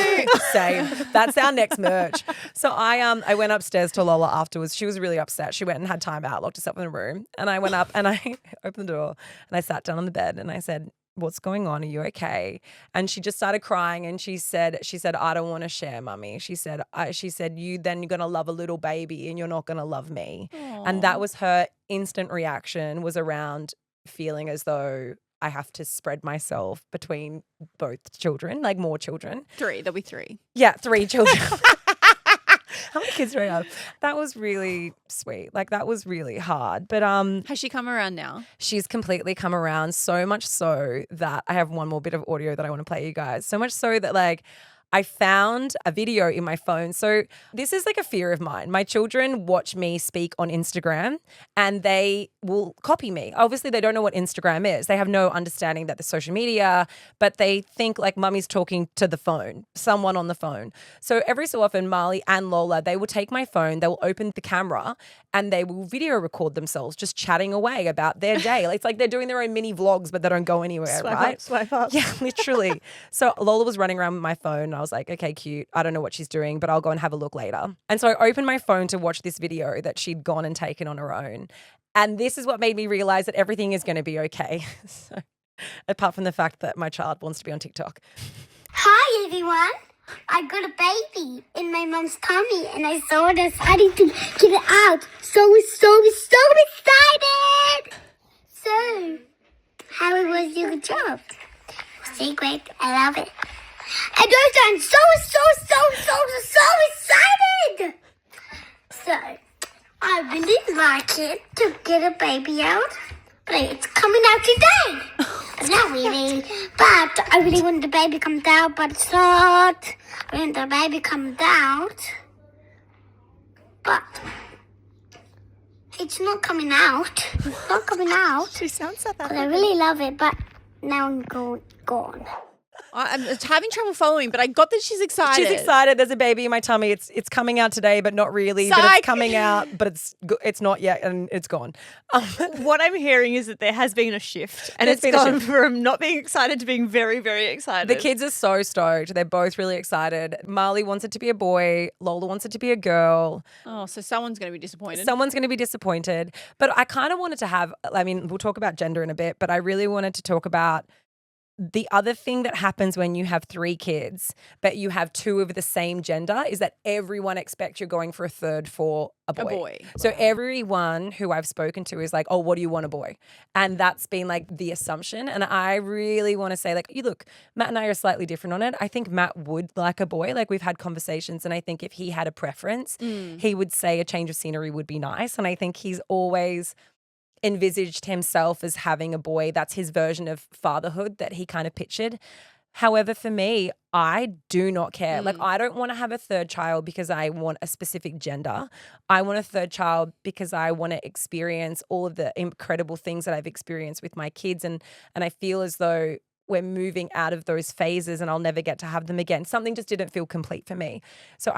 B: same. That's our next merch. So I went upstairs to Lola afterwards. She was really upset. She went and had time out, locked herself in a room. And I went up and I opened the door and I sat down on the bed and I said, what's going on? Are you okay? And she just started crying and she said, I don't want to share, Mummy. She said, you're going to love a little baby and you're not going to love me. And that was her instant reaction, was around feeling as though I have to spread myself between both children, like more children.
A: 3. There'll be 3.
B: Yeah, 3 children. How many kids do I have? That was really sweet. Like, that was really hard. But
A: Has she come around now?
B: she's completely come around, so much so that I have one more bit of audio that I want to play you guys. So much so that, like, I found a video in my phone. So this is like a fear of mine. My children watch me speak on Instagram and they will copy me. Obviously, they don't know what Instagram is. They have no understanding that the social media, but they think like mummy's talking to the phone, someone on the phone. So every so often, Marley and Lola, they will take my phone, they will open the camera and they will video record themselves just chatting away about their day. It's like they're doing their own mini vlogs, but they don't go anywhere, right?
C: Swipe up.
B: Yeah, literally. So Lola was running around with my phone and I was like, okay, cute. I don't know what she's doing, but I'll go and have a look later. And so I opened my phone to watch this video that she'd gone and taken on her own. And this is what made me realize that everything is going to be okay. So, apart from the fact that my child wants to be on TikTok.
E: Hi, everyone. I got a baby in my mom's tummy, and I so decided to get it out. So excited! So, how was your job? So great. I love it. And I'm so excited! So, I really like it to get a baby out, but it's coming out today. Not really, but I really want the baby come out, but it's not. When the baby comes out, but it's not coming out. It's not coming out.
C: She sounds so
E: But I really love it, but now I'm gone.
A: I'm having trouble following, but I got that she's excited.
B: She's excited. There's a baby in my tummy. It's coming out today, but not really. But
A: Psych.
B: it's coming out, but it's not yet, and it's gone.
C: What I'm hearing is that there has been a shift, and
B: There's
C: it's
B: been a
C: gone from not being excited to being very, very excited.
B: The kids are so stoked. They're both really excited. Marley wants it to be a boy. Lola wants it to be a girl.
A: Oh, so someone's going to be disappointed.
B: Someone's going to be disappointed. But I kind of wanted to have, I mean, we'll talk about gender in a bit, but I really wanted to talk about the other thing that happens when you have 3 kids, but you have 2 of the same gender, is that everyone expects you're going for a third for a boy. So everyone who I've spoken to is like, oh, what do you want, a boy? And that's been like the assumption. And I really want to say, like, you look, Matt and I are slightly different on it. I think Matt would like a boy. Like, we've had conversations, and I think if he had a preference, he would say a change of scenery would be nice. And I think he's always envisaged himself as having a boy. That's his version of fatherhood that he kind of pictured. However, for me, I do not care. Like, I don't want to have a third child because I want a specific gender. I want a third child because I want to experience all of the incredible things that I've experienced with my kids. And I feel as though we're moving out of those phases and I'll never get to have them again. Something just didn't feel complete for me. So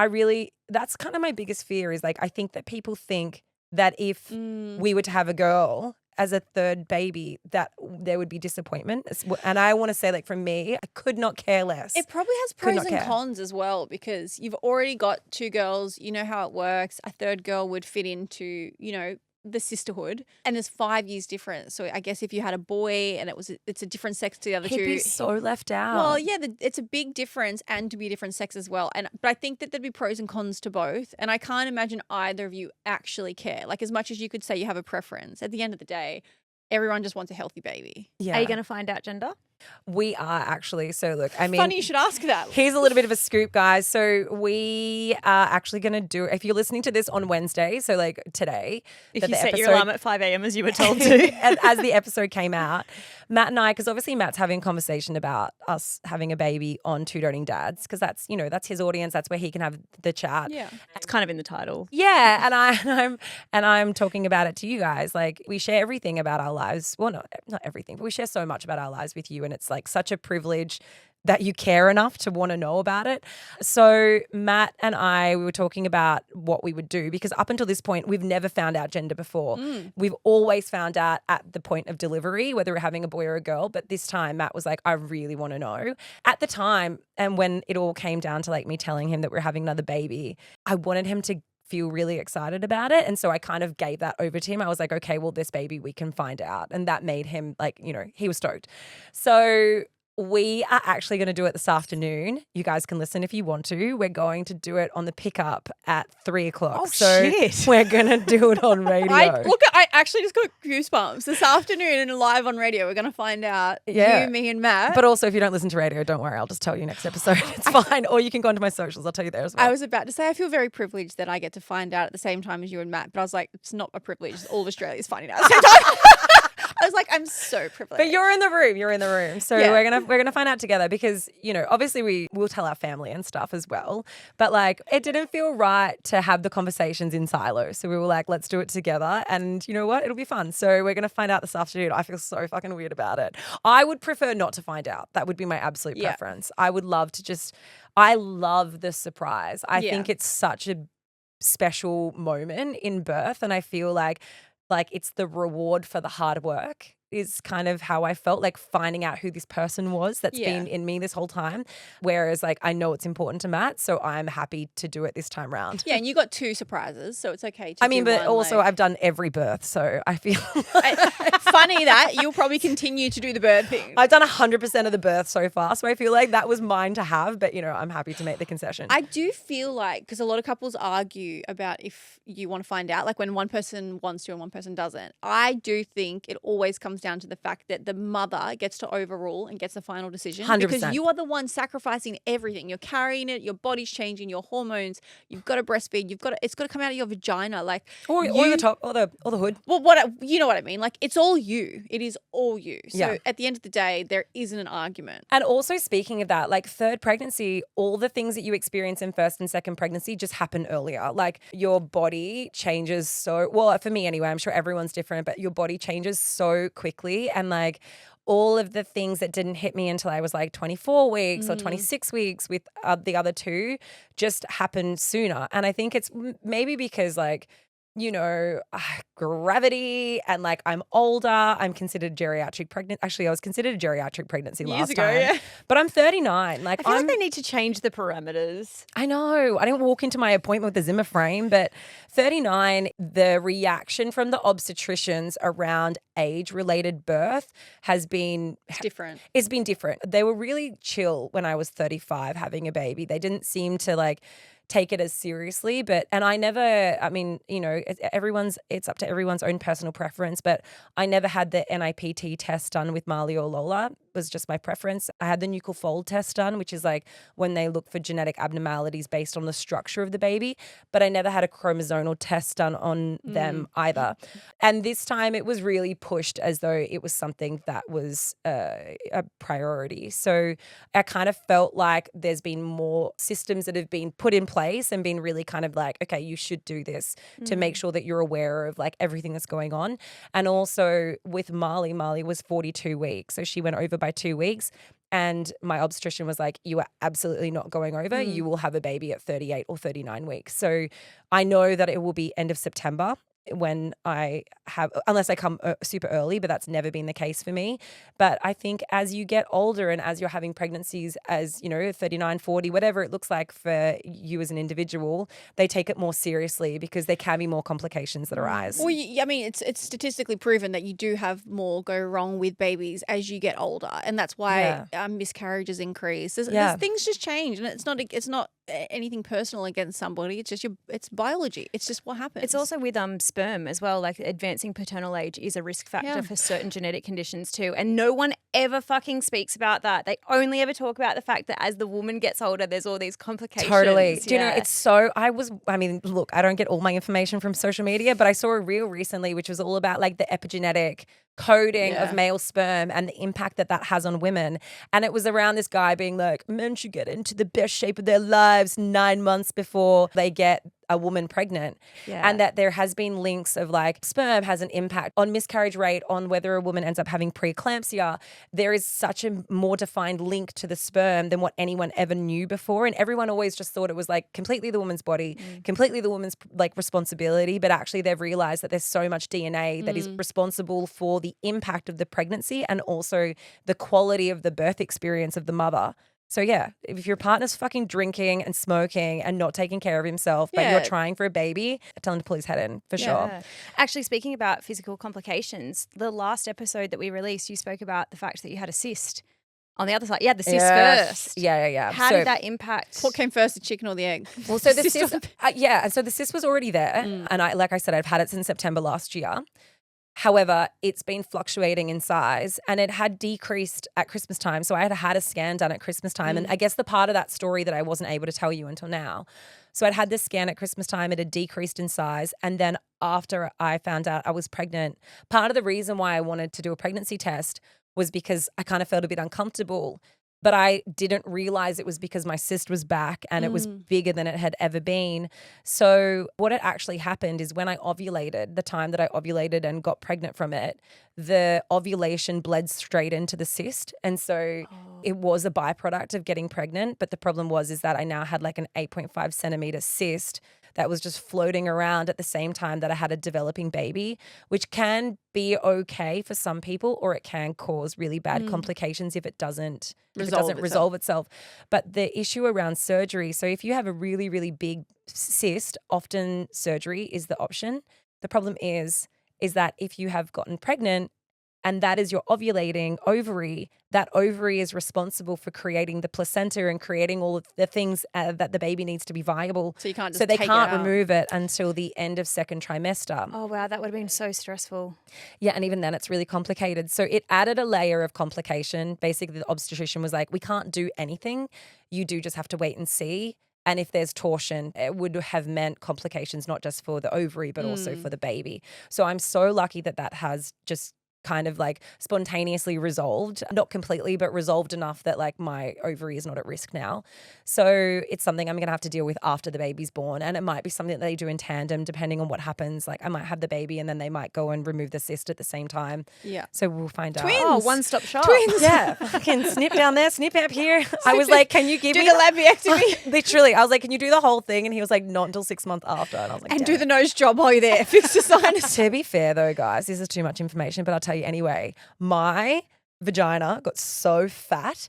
B: that's kind of my biggest fear, is like, I think that people think that if we were to have a girl as a third baby, that there would be disappointment. And I want to say, like, for me, I could not care less.
A: It probably has
B: Could
A: pros
B: not
A: and
B: care.
A: cons as well, because you've already got 2 girls. You know how it works. A third girl would fit into, the sisterhood, and there's 5 years difference. So I guess if you had a boy and it's a different sex to the other
B: He'd
A: two.
B: be so left out.
A: Well, yeah, it's a big difference, and to be a different sex as well. But I think that there'd be pros and cons to both, and I can't imagine either of you actually care. Like, as much as you could say you have a preference, at the end of the day, everyone just wants a healthy baby.
B: Yeah.
C: Are you going to find out gender?
B: We are actually. So look, I mean,
A: Funny you should ask that.
B: here's a little bit of a scoop, guys. So we are actually going to do, if you're listening to this on Wednesday, so like today.
C: If
B: that
C: you
B: the
C: set your
B: episode-
C: alarm at 5 a.m. as you were told to.
B: as the episode came out, Matt and I, because obviously Matt's having a conversation about us having a baby on Two Doting Dads, because that's, you know, that's his audience. That's where he can have the chat.
A: Yeah.
C: It's kind of in the title.
B: Yeah, and I'm talking about it to you guys. Like, we share everything about our lives. Well, not everything, but we share so much about our lives with you, and it's like such a privilege that you care enough to want to know about it. So Matt and we were talking about what we would do, because up until this point, we've never found out gender before. We've always found out at the point of delivery, whether we're having a boy or a girl. But this time Matt was like, I really want to know. At the time, and when it all came down to like me telling him that we're having another baby, I wanted him to feel really excited about it. And so I kind of gave that over to him. I was like, okay, well, this baby we can find out. And that made him like, you know, he was stoked. So we are actually going to do it this afternoon. You guys can listen if you want to. We're going to do it on the pickup at 3:00.
C: Oh,
B: so
C: shit.
B: we're going to do it on radio.
A: I actually just got goosebumps this afternoon, and live on radio. We're going to find out you, me, and Matt.
B: But also, if you don't listen to radio, don't worry. I'll just tell you next episode. It's fine. Or you can go onto my socials. I'll tell you there as well.
A: I was about to say, I feel very privileged that I get to find out at the same time as you and Matt, but I was like, it's not a privilege. It's all of Australia's finding out at the same time. I was like, I'm so privileged.
B: But you're in the room. You're in the room. So
A: Yeah.
B: we're gonna find out together, because, you know, obviously we will tell our family and stuff as well. But like, it didn't feel right to have the conversations in silos. So we were like, let's do it together. And you know what? It'll be fun. So we're gonna find out this afternoon. I feel so fucking weird about it. I would prefer not to find out. That would be my absolute
A: Yeah.
B: preference. I would love to I love the surprise. I
A: Yeah.
B: think it's such a special moment in birth, and I feel like it's the reward for the hard work is kind of how I felt, like finding out who this person was that's
A: Yeah.
B: been in me this whole time. Whereas like, I know it's important to Matt, so I'm happy to do it this time round.
A: Yeah, and you got 2 surprises, so it's okay to
B: I mean,
A: do
B: but
A: one,
B: also
A: like-
B: I've done every birth, so I feel
A: funny that you'll probably continue to do the bird thing.
B: I've done 100% of the birth so far, so I feel like that was mine to have, but you know, I'm happy to make the concession.
A: I do feel like, because a lot of couples argue about if you want to find out, like when one person wants to and one person doesn't. I do think it always comes down to the fact that the mother gets to overrule and gets the final decision.
B: 100%.
A: Because you are the one sacrificing everything. You're carrying it, your body's changing, your hormones, you've got to breastfeed, it's got to come out of your vagina. Like,
B: or the top, or the hood.
A: well, you know what I mean? Like, it's all you. It is all you. So
B: Yeah.
A: at the end of the day, there isn't an argument.
B: And also, speaking of that, like third pregnancy, all the things that you experience in first and second pregnancy just happen earlier. Like, your body changes so, well, for me anyway, I'm sure everyone's different, but your body changes so quickly. And like, all of the things that didn't hit me until I was like 24 weeks or 26 weeks with the other two just happened sooner. And I think it's maybe because like, you know, gravity and like I'm older, I'm considered geriatric pregnant. Actually, I was considered a geriatric pregnancy
A: Years
B: last
A: ago,
B: time.
A: yeah.
B: But I'm 39. Like,
C: I feel like they need to change the parameters.
B: I know. I didn't walk into my appointment with a Zimmer frame, but 39, the reaction from the obstetricians around age-related birth has been
A: It's different.
B: It's been different. They were really chill when I was 35 having a baby. They didn't seem to like take it as seriously, and I never, I mean, you know, it's up to everyone's own personal preference, but I never had the NIPT test done with Marley or Lola. It was just my preference. I had the nuchal fold test done, which is like when they look for genetic abnormalities based on the structure of the baby, but I never had a chromosomal test done on them either. And this time it was really pushed as though it was something that was a priority. So I kind of felt like there's been more systems that have been put in place and been really kind of like, okay, you should do this to make sure that you're aware of like everything that's going on. And also with Marley was 42 weeks. So she went over by 2 weeks. And my obstetrician was like, you are absolutely not going over. You will have a baby at 38 or 39 weeks. So I know that it will be end of September. when I have, unless I come super early, but that's never been the case for me. But I think as you get older and as you're having pregnancies as, 39, 40, whatever it looks like for you as an individual, they take it more seriously because there can be more complications that arise.
A: Well, I mean, it's statistically proven that you do have more go wrong with babies as you get older, and that's why miscarriages increase. There's things just change, and it's not anything personal against somebody. It's just it's biology. It's just what happens.
C: It's also with sperm as well. Like advancing paternal age is a risk factor for certain genetic conditions too, and no one ever fucking speaks about that. They only ever talk about the fact that as the woman gets older, there's all these complications.
B: Totally. Do you know, it's so, look, I don't get all my information from social media, but I saw a reel recently which was all about like the epigenetic coding of male sperm and the impact that has on women. And it was around this guy being like, men should get into the best shape of their lives 9 months before they get a woman pregnant. And that there has been links of like sperm has an impact on miscarriage rate, on whether a woman ends up having preeclampsia. There is such a more defined link to the sperm than what anyone ever knew before. And everyone always just thought it was like completely the woman's body, completely the woman's like responsibility. But actually they've realized that there's so much DNA that is responsible for the impact of the pregnancy and also the quality of the birth experience of the mother. So yeah, if your partner's fucking drinking and smoking and not taking care of himself, but you're trying for a baby, tell him to pull his head in for sure.
C: Actually, speaking about physical complications, the last episode that we released, you spoke about the fact that you had a cyst on the other side. You had the cyst first.
B: Yeah.
C: How did that impact?
A: What came first, the chicken or the egg?
B: Well, so the cyst, so the cyst was already there, and like I said, I've had it since September last year. However, it's been fluctuating in size and it had decreased at Christmas time. So I had a scan done at Christmas time. And I guess the part of that story that I wasn't able to tell you until now. So I'd had this scan at Christmas time. It had decreased in size. And then after I found out I was pregnant, part of the reason why I wanted to do a pregnancy test was because I kind of felt a bit uncomfortable. But I didn't realize it was because my cyst was back and it was bigger than it had ever been. So what had actually happened is when I ovulated, the time that I ovulated and got pregnant from it, the ovulation bled straight into the cyst. And so it was a byproduct of getting pregnant. But the problem is that I now had like an 8.5 centimeter cyst that was just floating around at the same time that I had a developing baby, which can be okay for some people, or it can cause really bad complications if it doesn't resolve itself. But the issue around surgery, so if you have a really, really big cyst, often surgery is the option. The problem is that if you have gotten pregnant and that is your ovulating ovary, that ovary is responsible for creating the placenta and creating all of the things that the baby needs to be viable.
A: So you can't just
B: So they
A: take
B: can't
A: it out.
B: remove it until the end of second trimester.
C: Oh, wow. That would have been so stressful.
B: Yeah, and even then it's really complicated. So it added a layer of complication. Basically, the obstetrician was like, we can't do anything. You do just have to wait and see. And if there's torsion, it would have meant complications not just for the ovary, but also for the baby. So I'm so lucky that has just kind of like spontaneously resolved, not completely, but resolved enough that like my ovary is not at risk now. So it's something I'm going to have to deal with after the baby's born. And it might be something that they do in tandem depending on what happens. Like I might have the baby and then they might go and remove the cyst at the same time.
A: Yeah.
B: So we'll find
A: Twins.
B: out.
C: Oh, one-stop shop.
A: Twins.
B: Yeah. Fucking snip down there, snip up here. I was like, can you give
A: Do
B: me
A: the labiectomy.
B: Literally, I was like, can you do the whole thing? And he was like, not until 6 months after. And I was like,
A: And
B: damn
A: do
B: it.
A: the nose job while you're there. Fix the sinus.
B: To be fair though, guys, this is too much information, but I'll tell you anyway. My vagina got so fat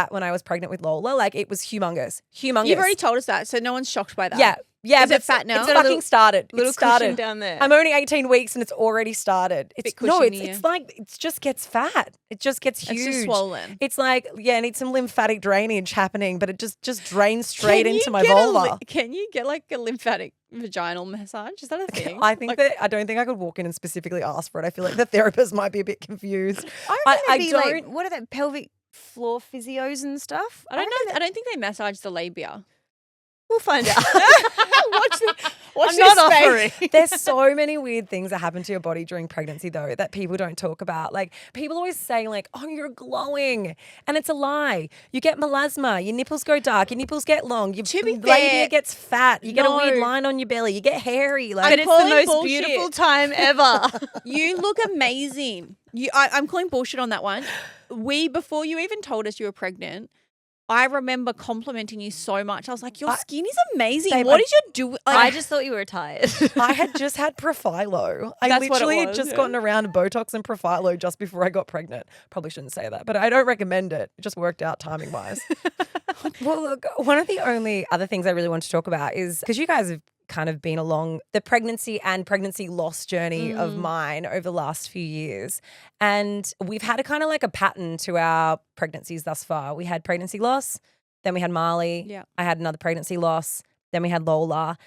B: when I was pregnant with Lola. Like it was humongous.
A: You've already told us that, so no one's shocked by that.
B: Yeah.
A: Is
B: but
A: it fat now?
B: It's
A: Got a
B: fucking started.
C: Little
B: It started
C: cushion down there.
B: I'm only 18 weeks and it's already started. It's
A: cushiony,
B: it's like it just gets fat. It just gets huge.
A: It's just swollen.
B: It's like, I need some lymphatic drainage happening, but it just drains straight into my vulva.
A: Can you get like a lymphatic vaginal massage? Is that a thing?
B: I don't think I could walk in and specifically ask for it. I feel like the therapist might be a bit confused.
C: I don't like, what are they, pelvic floor physios and stuff?
A: I don't know. I don't think they massage the labia.
C: We'll find out.
A: Watch
C: I'm
A: this
C: not
A: space.
C: offering.
B: There's so many weird things that happen to your body during pregnancy though that people don't talk about. Like people always say like, oh, you're glowing. And it's a lie. You get melasma, your nipples go dark, your nipples get long, your
A: To be
B: labia
A: fair,
B: gets fat, you get a
A: no.
B: weird line on your belly, you get hairy. Like
C: But it's the
A: calling
C: most
A: bullshit.
C: beautiful time ever.
A: You look amazing. I'm calling bullshit on that one. Before you even told us you were pregnant, I remember complimenting you so much. I was like, your skin is amazing.
B: Babe,
A: What did you do?
C: I just thought you were tired.
B: I had just had Profilo. I
A: That's what it
B: literally had
A: was,
B: just
A: yeah.
B: gotten around Botox and Profilo just before I got pregnant. Probably shouldn't say that, but I don't recommend it. It just worked out timing wise. Well, look, one of the only other things I really want to talk about is because you guys have kind of been along the pregnancy and pregnancy loss journey of mine over the last few years. And we've had a kind of like a pattern to our pregnancies thus far. We had pregnancy loss, then we had Marley.
A: Yeah.
B: I had another pregnancy loss, then we had Lola.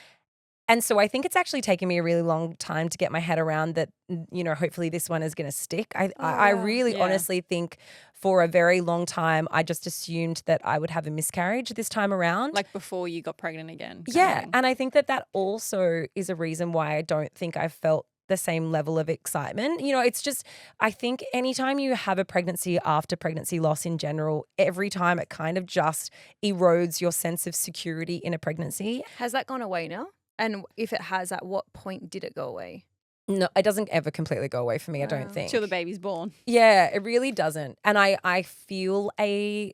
B: And so I think it's actually taken me a really long time to get my head around that, you know, hopefully this one is going to stick. I really honestly think for a very long time, I just assumed that I would have a miscarriage this time around.
A: Like before you got pregnant again. kind of
B: Yeah.
A: thing.
B: And I think that that also is a reason why I don't think I felt the same level of excitement. You know, it's just, I think anytime you have a pregnancy after pregnancy loss in general, every time it kind of just erodes your sense of security in a pregnancy.
C: Has that gone away now? And if it has, at what point did it go away?
B: No, it doesn't ever completely go away for me, I don't
C: Wow.
B: think.
A: Till the baby's born.
B: Yeah, it really doesn't. And I feel a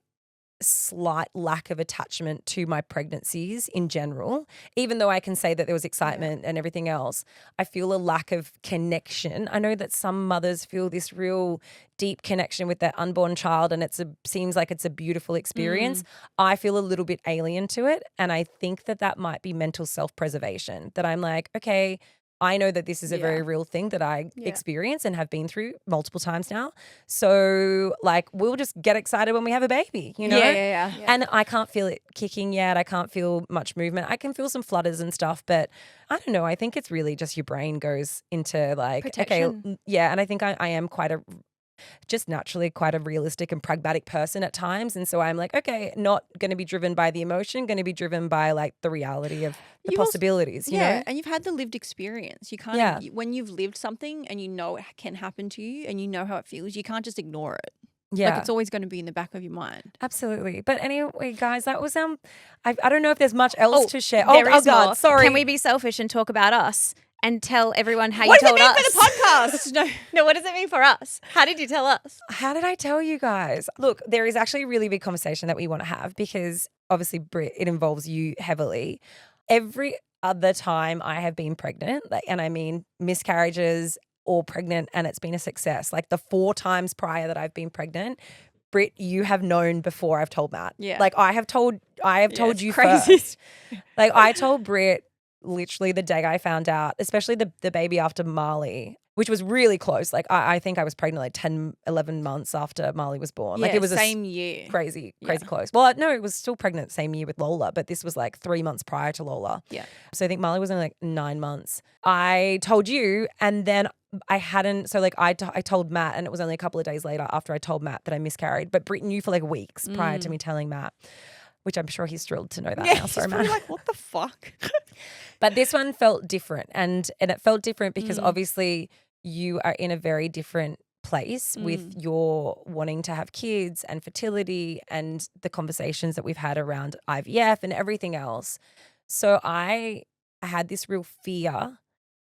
B: slight lack of attachment to my pregnancies in general. Even though I can say that there was excitement and everything else, I feel a lack of connection. I know that some mothers feel this real deep connection with their unborn child and seems like it's a beautiful experience. I feel a little bit alien to it. And I think that that might be mental self-preservation, that I'm like, okay, I know that this is a very real thing that I experience and have been through multiple times now. So like, we'll just get excited when we have a baby, you know?
A: Yeah.
B: And I can't feel it kicking yet. I can't feel much movement. I can feel some flutters and stuff, but I don't know. I think it's really just your brain goes into like,
C: Protection.
B: okay, yeah. And I think I am just naturally quite a realistic and pragmatic person at times. And so I'm like, okay, not going to be driven by the emotion, going to be driven by like the reality of the
A: You've also-
B: possibilities, you know?
A: And you've had the lived experience. You can't,
B: Yeah.
A: when you've lived something and you know it can happen to you and you know how it feels, you can't just ignore it.
B: Yeah.
A: Like it's always going to be in the back of your mind.
B: Absolutely. But anyway, guys, that was I don't know if there's much else to share.
C: There is
B: God,
C: more.
B: sorry.
C: Can we be selfish and talk about us and tell everyone how
A: What
C: you
A: does it
C: told
A: mean
C: us?
A: for the podcast? No.
C: No, what does it mean for us? How did you tell us?
B: How did I tell you guys? Look, there is actually a really big conversation that we want to have because obviously, Britt, it involves you heavily. Every other time I have been pregnant, and I mean miscarriages or pregnant and it's been a success, like the 4 times prior that I've been pregnant, Britt, you have known before I've told Matt.
A: Yeah.
B: Like I have told
A: it's
B: you
A: crazy.
B: first. Like I told Britt literally the day I found out, especially the baby after Marley, which was really close. Like I think I was pregnant like 10, 11 months after Marley was born. Like
A: Yeah,
B: it was
A: same year.
B: crazy close. Well, no, it was still pregnant same year with Lola, but this was like 3 months prior to Lola.
A: Yeah.
B: So I think Marley was only like 9 months. I told you and then I hadn't, so like I told Matt and it was only a couple of days later after I told Matt that I miscarried, but Britt knew for like weeks prior to me telling Matt, which I'm sure he's thrilled to know that now.
A: He's
B: Sorry,
A: probably
B: Matt.
A: like, what the fuck?
B: But this one felt different and it felt different because obviously you are in a very different place with your wanting to have kids and fertility and the conversations that we've had around IVF and everything else. So I had this real fear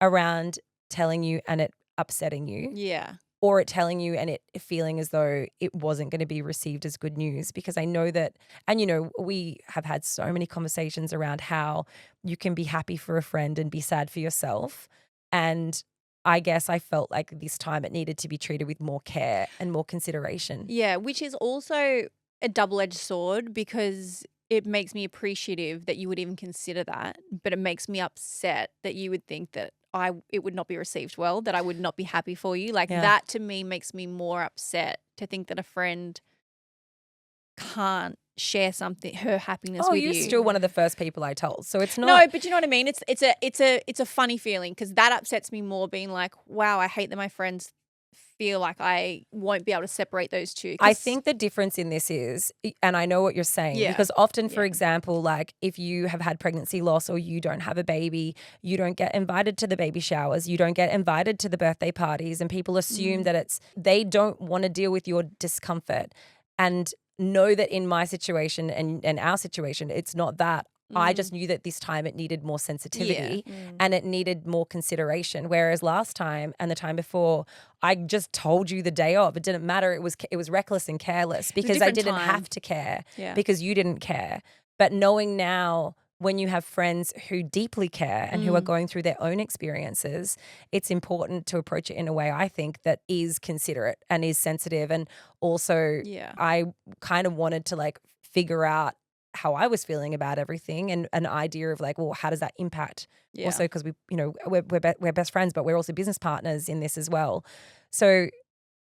B: around telling you and it upsetting you.
A: Yeah.
B: Or it telling you and it feeling as though it wasn't going to be received as good news, because I know that, and you know, we have had so many conversations around how you can be happy for a friend and be sad for yourself. And I guess I felt like this time it needed to be treated with more care and more consideration.
A: Yeah, which is also a double-edged sword because it makes me appreciative that you would even consider that, but it makes me upset that you would think that it would not be received well, that I would not be happy for you. Like that to me makes me more upset to think that a friend can't share something, her happiness with you.
B: You're still one of the first people I told. So it's not.
A: No, but you know what I mean? It's a funny feeling because that upsets me more, being like, wow, I hate that my friends feel like I won't be able to separate those two.
B: I think the difference in this is, and I know what you're saying, because often, for example, like if you have had pregnancy loss or you don't have a baby, you don't get invited to the baby showers, you don't get invited to the birthday parties, and people assume that they don't want to deal with your discomfort. And know that in my situation and our situation, it's not that. I just knew that this time it needed more sensitivity
A: Yeah.
B: and it needed more consideration. Whereas last time and the time before, I just told you the day of. It didn't matter. It was reckless and careless because I
A: different
B: didn't
A: time.
B: have to care
A: Yeah.
B: because you didn't care. But knowing now, when you have friends who deeply care and who are going through their own experiences, it's important to approach it in a way, I think, that is considerate and is sensitive. And also,
A: Yeah.
B: I kind of wanted to like figure out how I was feeling about everything and an idea of like, well, how does that impact?
A: Yeah.
B: Also, because we're best friends, but we're also business partners in this as well. So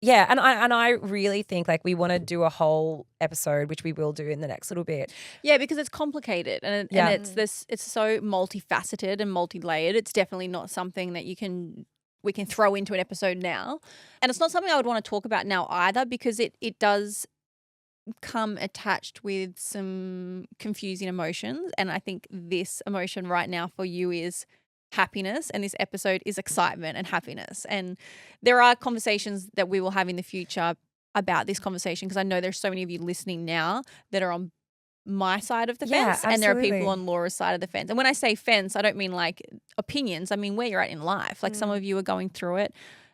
B: yeah, and I really think like we want to do a whole episode, which we will do in the next little bit.
A: Yeah, because it's complicated and
B: Yeah.
A: it's so multifaceted and multi-layered. It's definitely not something that we can throw into an episode now. And it's not something I would want to talk about now either, because it does come attached with some confusing emotions. And I think this emotion right now for you is happiness, and this episode is excitement and happiness. And there are conversations that we will have in the future about this conversation, because I know there's so many of you listening now that are on my side of the
B: Yeah,
A: fence, and there are
B: absolutely.
A: people on Laura's side of the fence. And when I say fence, I don't mean like opinions. I mean where you're at in life. Like some of you are going through it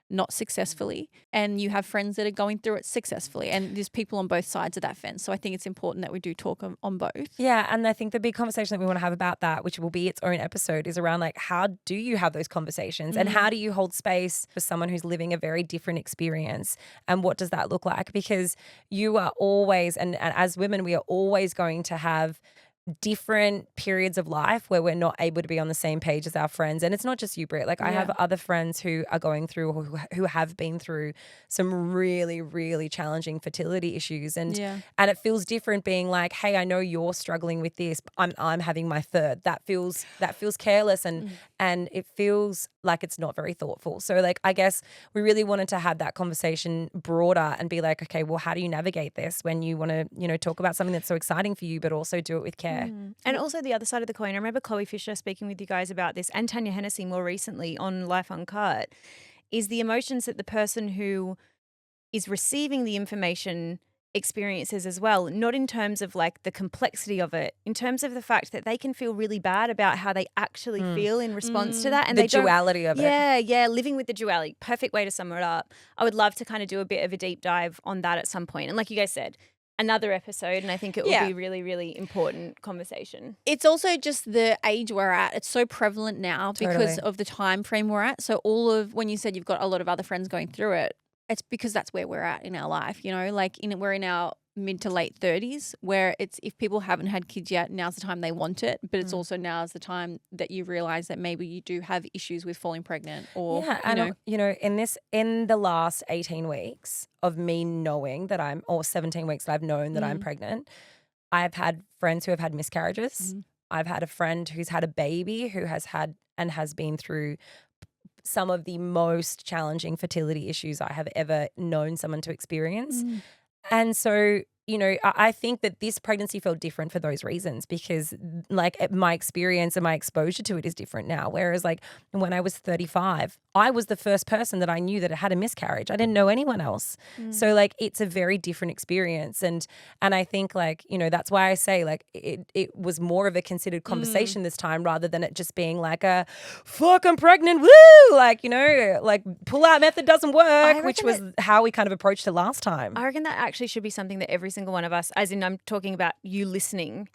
A: not successfully, and you have friends that are going through it successfully, and there's people on both sides of that fence. So I think it's important that we do talk on both.
B: Yeah, and I think the big conversation that we want to have about that, which will be its own episode, is around like, how do you have those conversations and how do you hold space for someone who's living a very different experience, and what does that look like? Because you are always, and as women, we are always going to have different periods of life where we're not able to be on the same page as our friends. And it's not just you, Britt. Like I have other friends who are going through or who have been through some really, really challenging fertility issues. And it feels different being like, hey, I know you're struggling with this, but I'm having my third. That feels careless and it feels like it's not very thoughtful. So like I guess we really wanted to have that conversation broader and be like, okay, well, how do you navigate this when you want to, talk about something that's so exciting for you, but also do it with care?
C: And also the other side of the coin, I remember Chloe Fisher speaking with you guys about this, and Tanya Hennessy more recently on Life Uncut, is the emotions that the person who is receiving the information experiences as well, not in terms of like the complexity of it, in terms of the fact that they can feel really bad about how they actually feel in response to that. And
B: The
C: they don't-
B: duality of it.
C: Yeah, living with the duality. Perfect way to sum it up. I would love to kind of do a bit of a deep dive on that at some point. And like you guys said, another episode, and I think it will be really, really important conversation.
A: It's also just the age we're at. It's so prevalent now because
B: Totally.
A: of the time frame we're at. So all of, when you said you've got a lot of other friends going through it, it's because that's where we're at in our life, like we're in our mid to late 30s, where it's, if people haven't had kids yet, now's the time they want it, but it's also now's the time that you realize that maybe you do have issues with falling pregnant, or
B: in the last 18 weeks of me knowing that or 17 weeks that I've known that I'm pregnant, I've had friends who have had miscarriages. I've had a friend who's had a baby who has had and has been through some of the most challenging fertility issues I have ever known someone to experience. And so, I think that this pregnancy felt different for those reasons, because like my experience and my exposure to it is different now. Whereas like when I was 35, I was the first person that I knew that had a miscarriage. I didn't know anyone else. So like it's a very different experience. And I think like, that's why I say like it was more of a considered conversation this time, rather than it just being like a fuck, I'm pregnant, woo! Like, like pull out method doesn't work, which was how we kind of approached it last time.
C: I reckon that actually should be something that every single one of us, as in I'm talking about you listening,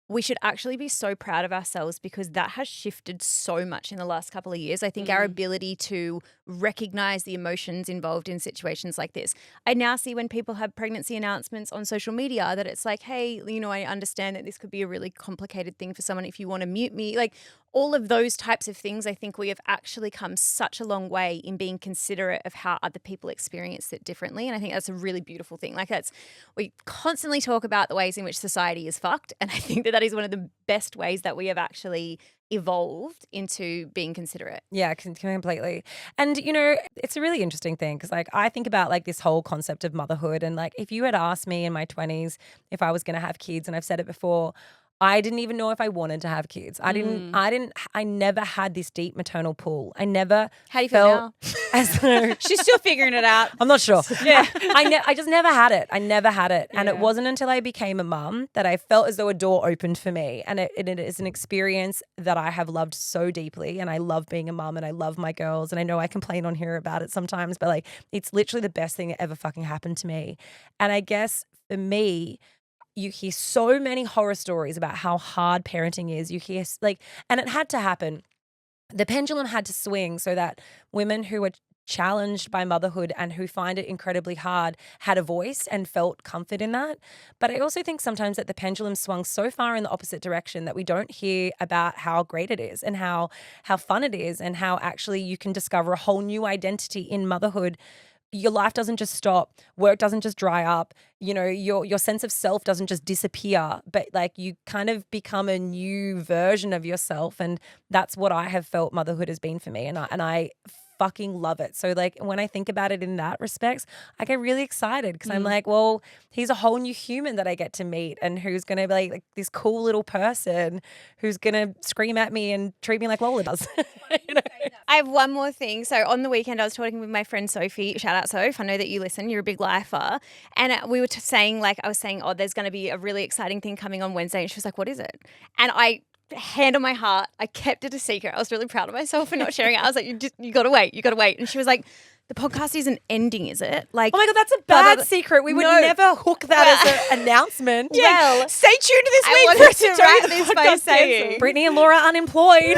C: we should actually be so proud of ourselves, because that has shifted so much in the last couple of years. I think our ability to recognize the emotions involved in situations like this. I now see when people have pregnancy announcements on social media that it's like, hey, I understand that this could be a really complicated thing for someone if you want to mute me. Like all of those types of things, I think we have actually come such a long way in being considerate of how other people experience it differently. And I think that's a really beautiful thing. Like we constantly talk about the ways in which society is fucked. And I think that is one of the best ways that we have actually evolved into being considerate.
B: Yeah, completely. And, it's a really interesting thing, because like I think about like this whole concept of motherhood, and like if you had asked me in my 20s if I was going to have kids, and I've said it before, I didn't even know if I wanted to have kids. I never had this deep maternal pull. I never
C: How do you feel now?
B: as though
C: She's still figuring it out.
B: I'm not sure.
C: Yeah.
B: I just never had it. I never had it. And it wasn't until I became a mum that I felt as though a door opened for me. And it is an experience that I have loved so deeply. And I love being a mum and I love my girls. And I know I complain on here about it sometimes, but like it's literally the best thing that ever fucking happened to me. And I guess for me, you hear so many horror stories about how hard parenting is. You hear and it had to happen. The pendulum had to swing so that women who were challenged by motherhood and who find it incredibly hard had a voice and felt comfort in that. But I also think sometimes that the pendulum swung so far in the opposite direction that we don't hear about how great it is and how fun it is and how actually you can discover a whole new identity in motherhood. Your life doesn't just stop. Work doesn't just dry up. You know, your sense of self doesn't just disappear, but like you kind of become a new version of yourself. And that's what I have felt motherhood has been for me. And I fucking love it. So like when I think about it in that respects, I get really excited because I'm like, well, he's a whole new human that I get to meet and who's going to be like this cool little person who's going to scream at me and treat me like Lola does. You know?
C: I have one more thing. So on the weekend, I was talking with my friend Sophie. Shout out, Soph. I know that you listen. You're a big lifer. And we were saying, I was saying, there's going to be a really exciting thing coming on Wednesday. And she was like, what is it? And hand on my heart, I kept it a secret. I was really proud of myself for not sharing it. I was like, you got to wait. You got to wait. And she was like, the podcast isn't ending, is it? Like,
B: oh my God, that's a bad secret. We would never hook that as an announcement.
C: Well,
A: stay tuned to this week.
C: I wanted to wrap this by saying,
B: Brittany and Laura unemployed.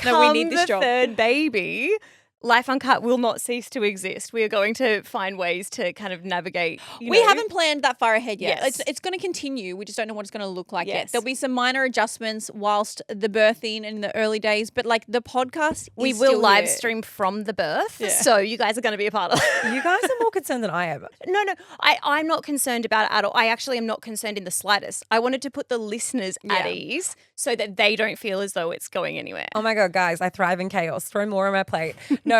C: No, we need this job. Third baby, Life Uncut will not cease to exist. We are going to find ways to kind of navigate.
A: We haven't planned that far ahead yet.
C: Yes.
A: It's going to continue. We just don't know what it's going to look like yet.
C: Yes.
A: There'll be some minor adjustments whilst the birthing in the early days, but like the podcast,
C: we
A: is
C: will
A: still
C: live
A: here.
C: stream from the birth, so you guys are going to be a part of it.
B: You guys are more concerned than I am.
C: No, I'm not concerned about it at all. I actually am not concerned in the slightest. I wanted to put the listeners at ease so that they don't feel as though it's going anywhere.
B: Oh my God, guys, I thrive in chaos. Throw more on my plate. No,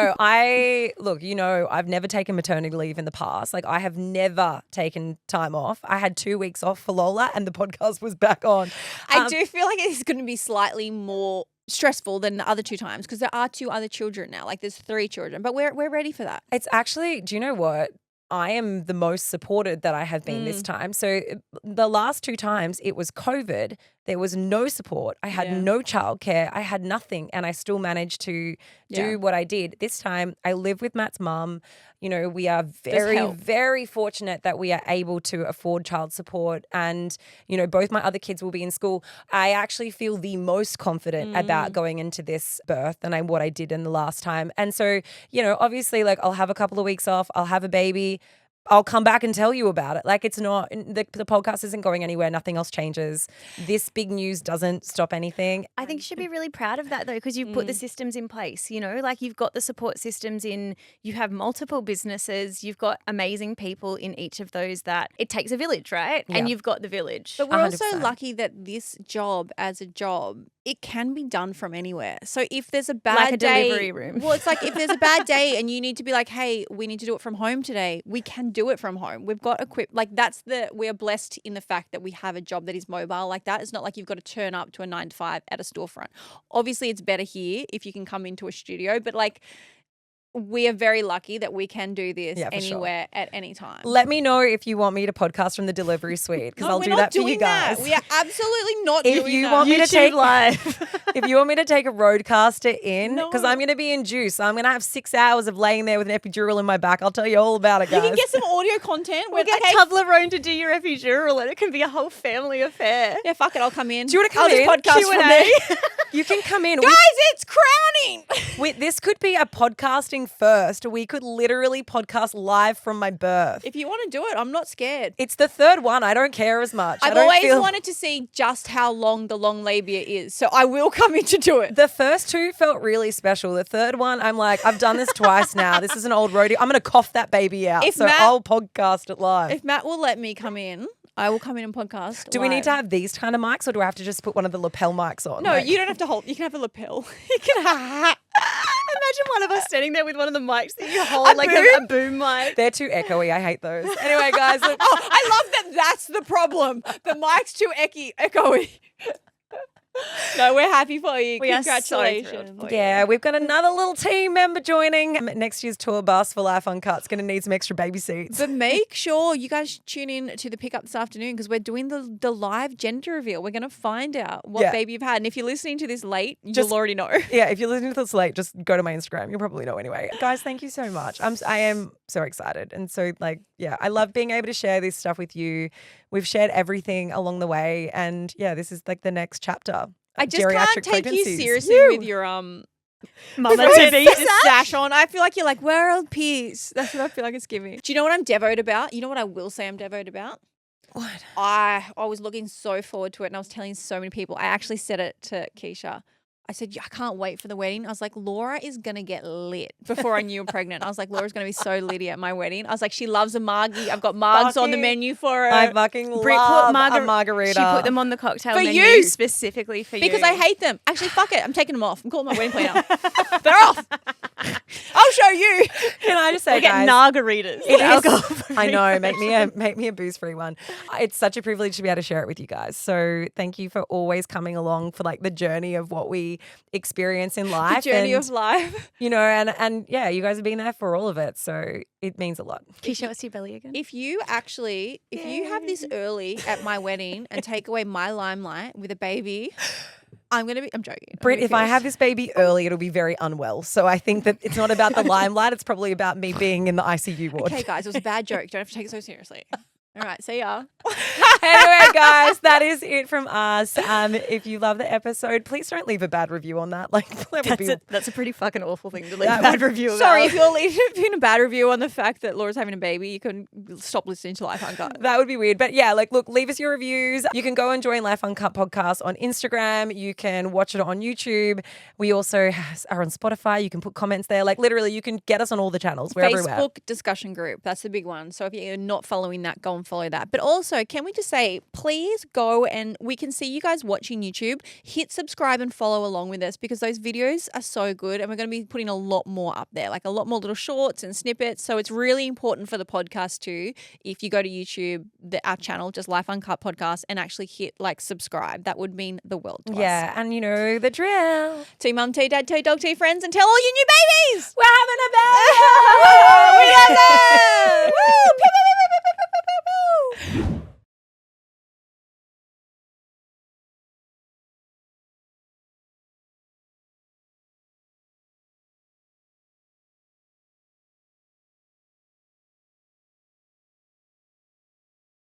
B: look, you know, I've never taken maternity leave in the past. Like I have never taken time off. I had 2 weeks off for Lola and the podcast was back on.
A: I do feel like it's going to be slightly more stressful than the other 2 times because there are 2 other children now. Like there's 3 children, but we're ready for that.
B: It's actually, do you know what? I am the most supported that I have been this time. So the last 2 times it was COVID. There was no support. I had no childcare. I had nothing. And I still managed to do what I did. This time I live with Matt's mum. You know, we are very, very fortunate that we are able to afford child support. And, you know, both my other kids will be in school. I actually feel the most confident about going into this birth than what I did in the last time. And so, you know, obviously like I'll have a couple of weeks off. I'll have a baby. I'll come back and tell you about it. Like it's not, the podcast isn't going anywhere. Nothing else changes. This big news doesn't stop anything.
C: I think you should be really proud of that though, because you've put the systems in place, you know, like you've got the support systems in, you have multiple businesses, you've got amazing people in each of those that it takes a village, right?
B: Yeah.
C: And you've got the village.
A: But we're also
B: 100%.
A: lucky that this job as a job, it can be done from anywhere. So if there's a bad
C: Like a
A: day,
C: delivery room.
A: Well, it's like if there's a bad day and you need to be like, hey, we need to do it from home today, we can do it from home. We've got like we are blessed in the fact that we have a job that is mobile like that. It's not like you've got to turn up to a 9 to 5 at a storefront. Obviously it's better here if you can come into a studio, but like we are very lucky that we can do this anywhere at any time.
B: Let me know if you want me to podcast from the delivery suite because I'll do that for you guys.
A: We are absolutely not
B: If
A: doing
B: you
A: that.
B: want me to take
C: live.
B: if you want me to take a roadcaster in, because
A: No.
B: I'm going to be induced, so I'm going to have 6 hours of laying there with an epidural in my back. I'll tell you all about it,
A: You
B: guys.
A: can get some audio content.
C: We'll get Toblerone to do your epidural and it can be a whole family affair.
A: Yeah, fuck it, I'll come in.
B: Do you want to come
A: I'll just
B: in?
A: podcast
B: Q&A.
A: from there.
B: You can come in.
A: Guys, it's crowning.
B: This could be a podcasting first. We could literally podcast live from my birth.
A: If you want to do it, I'm not scared.
B: It's the third one. I don't care as much.
A: I've always wanted to see just how long the long labia is, so I will come in to do it.
B: The first 2 felt really special. The third one, I'm like, I've done this twice now. This is an old roadie. I'm going to cough that baby out.
A: If
B: So
A: Matt-
B: I'll podcast it live.
A: If Matt will let me come in, I will come in and podcast.
B: Do we need
A: live.
B: to have these kind of mics or do I have to just put one of the lapel mics on?
A: No,
B: Like-
A: you don't have to hold. You can have a lapel. You can have.
C: imagine one of us standing there with one of the mics that you hold, like a boom mic.
B: They're too echoey. I hate those. Anyway, guys, look.
A: Oh, I love that. That's the problem. The mic's too echoey. No, we're happy for you.
C: We are so
A: Congratulations.
C: thrilled for you.
B: Yeah, we've got another little team member joining. Next year's tour bus for Life Uncut's going to need some extra baby seats.
A: But make sure you guys tune in to the pickup this afternoon because we're doing the live gender reveal. We're going to find out what baby you've had. And if you're listening to this late, you'll already know.
B: Yeah, if you're listening to this late, just go to my Instagram. You'll probably know anyway. Guys, thank you so much. I am so excited. And so I love being able to share this stuff with you. We've shared everything along the way. And yeah, this is like the next chapter.
A: I just
B: Geriatric
A: can't take you
B: pregnancies.
A: seriously
B: Woo!
A: with your
C: Mama TV
A: sash on. I feel like you're like world peace. That's what I feel like it's giving. Do you know what I'm devoted about? You know what I will say I'm devoted about?
B: What?
A: I was looking so forward to it and I was telling so many people. I actually said it to Keeshia. I said, I can't wait for the wedding. I was like, Laura is going to get lit before I knew I'm pregnant. I was like, Laura's going to be so litty at my wedding. I was like, she loves a margie. I've got margs on the menu for her.
B: I fucking
C: Brit
B: love
C: put
B: a margarita.
C: She put them on the cocktail
A: For
C: menu
A: you.
C: specifically for you.
A: Because I hate them. Actually, fuck it. I'm taking them off. I'm calling my wedding planner. They're off. I'll show you.
B: Can I just say,
C: We'll get
B: guys,
C: margaritas.
B: it is-
C: Alcohol-free.
B: I know. Make me a booze-free one. It's such a privilege to be able to share it with you guys. So thank you for always coming along for like the journey of what we experience in life.
A: The journey
B: and,
A: of life.
B: you know, and yeah, you guys have been there for all of it. So it means a lot.
C: Keeshia, what's your belly again?
A: If you have this early at my wedding and take away my limelight with a baby, I'm joking.
B: Britt, if I have this baby early, it'll be very unwell. So I think that it's not about the limelight. It's probably about me being in the ICU ward.
A: Okay, guys, it was a bad joke. Don't have to take it so seriously. All right, see ya.
B: Anyway, guys, that is it from us. If you love the episode, please don't leave a bad review on that. Like,
C: That's a pretty fucking awful thing to leave
B: That
C: a bad
B: would-
C: review about.
A: Sorry, if you're leaving a bad review on the fact that Laura's having a baby, you can stop listening to Life Uncut.
B: That would be weird. But yeah, like, look, leave us your reviews. You can go and join Life Uncut podcast on Instagram. You can watch it on YouTube. We also are on Spotify. You can put comments there. Like, literally, you can get us on all the channels. We're everywhere.
A: Facebook discussion group. That's the big one. So if you're not following that, go and follow that. But also, can we just say, please go and we can see you guys watching YouTube. Hit subscribe and follow along with us because those videos are so good and we're going to be putting a lot more up there, like a lot more little shorts and snippets. So it's really important for the podcast too. If you go to YouTube, our channel, just Life Uncut Podcast, and actually hit like subscribe, that would mean the world to us.
B: Yeah, and you know the drill.
A: Tea mum, tea dad, tea dog, tea friends, and tell all your new babies.
B: We're having a baby.
A: We love it. Woo! Pew, pew, pew, pew, pew, pew, pew, pew.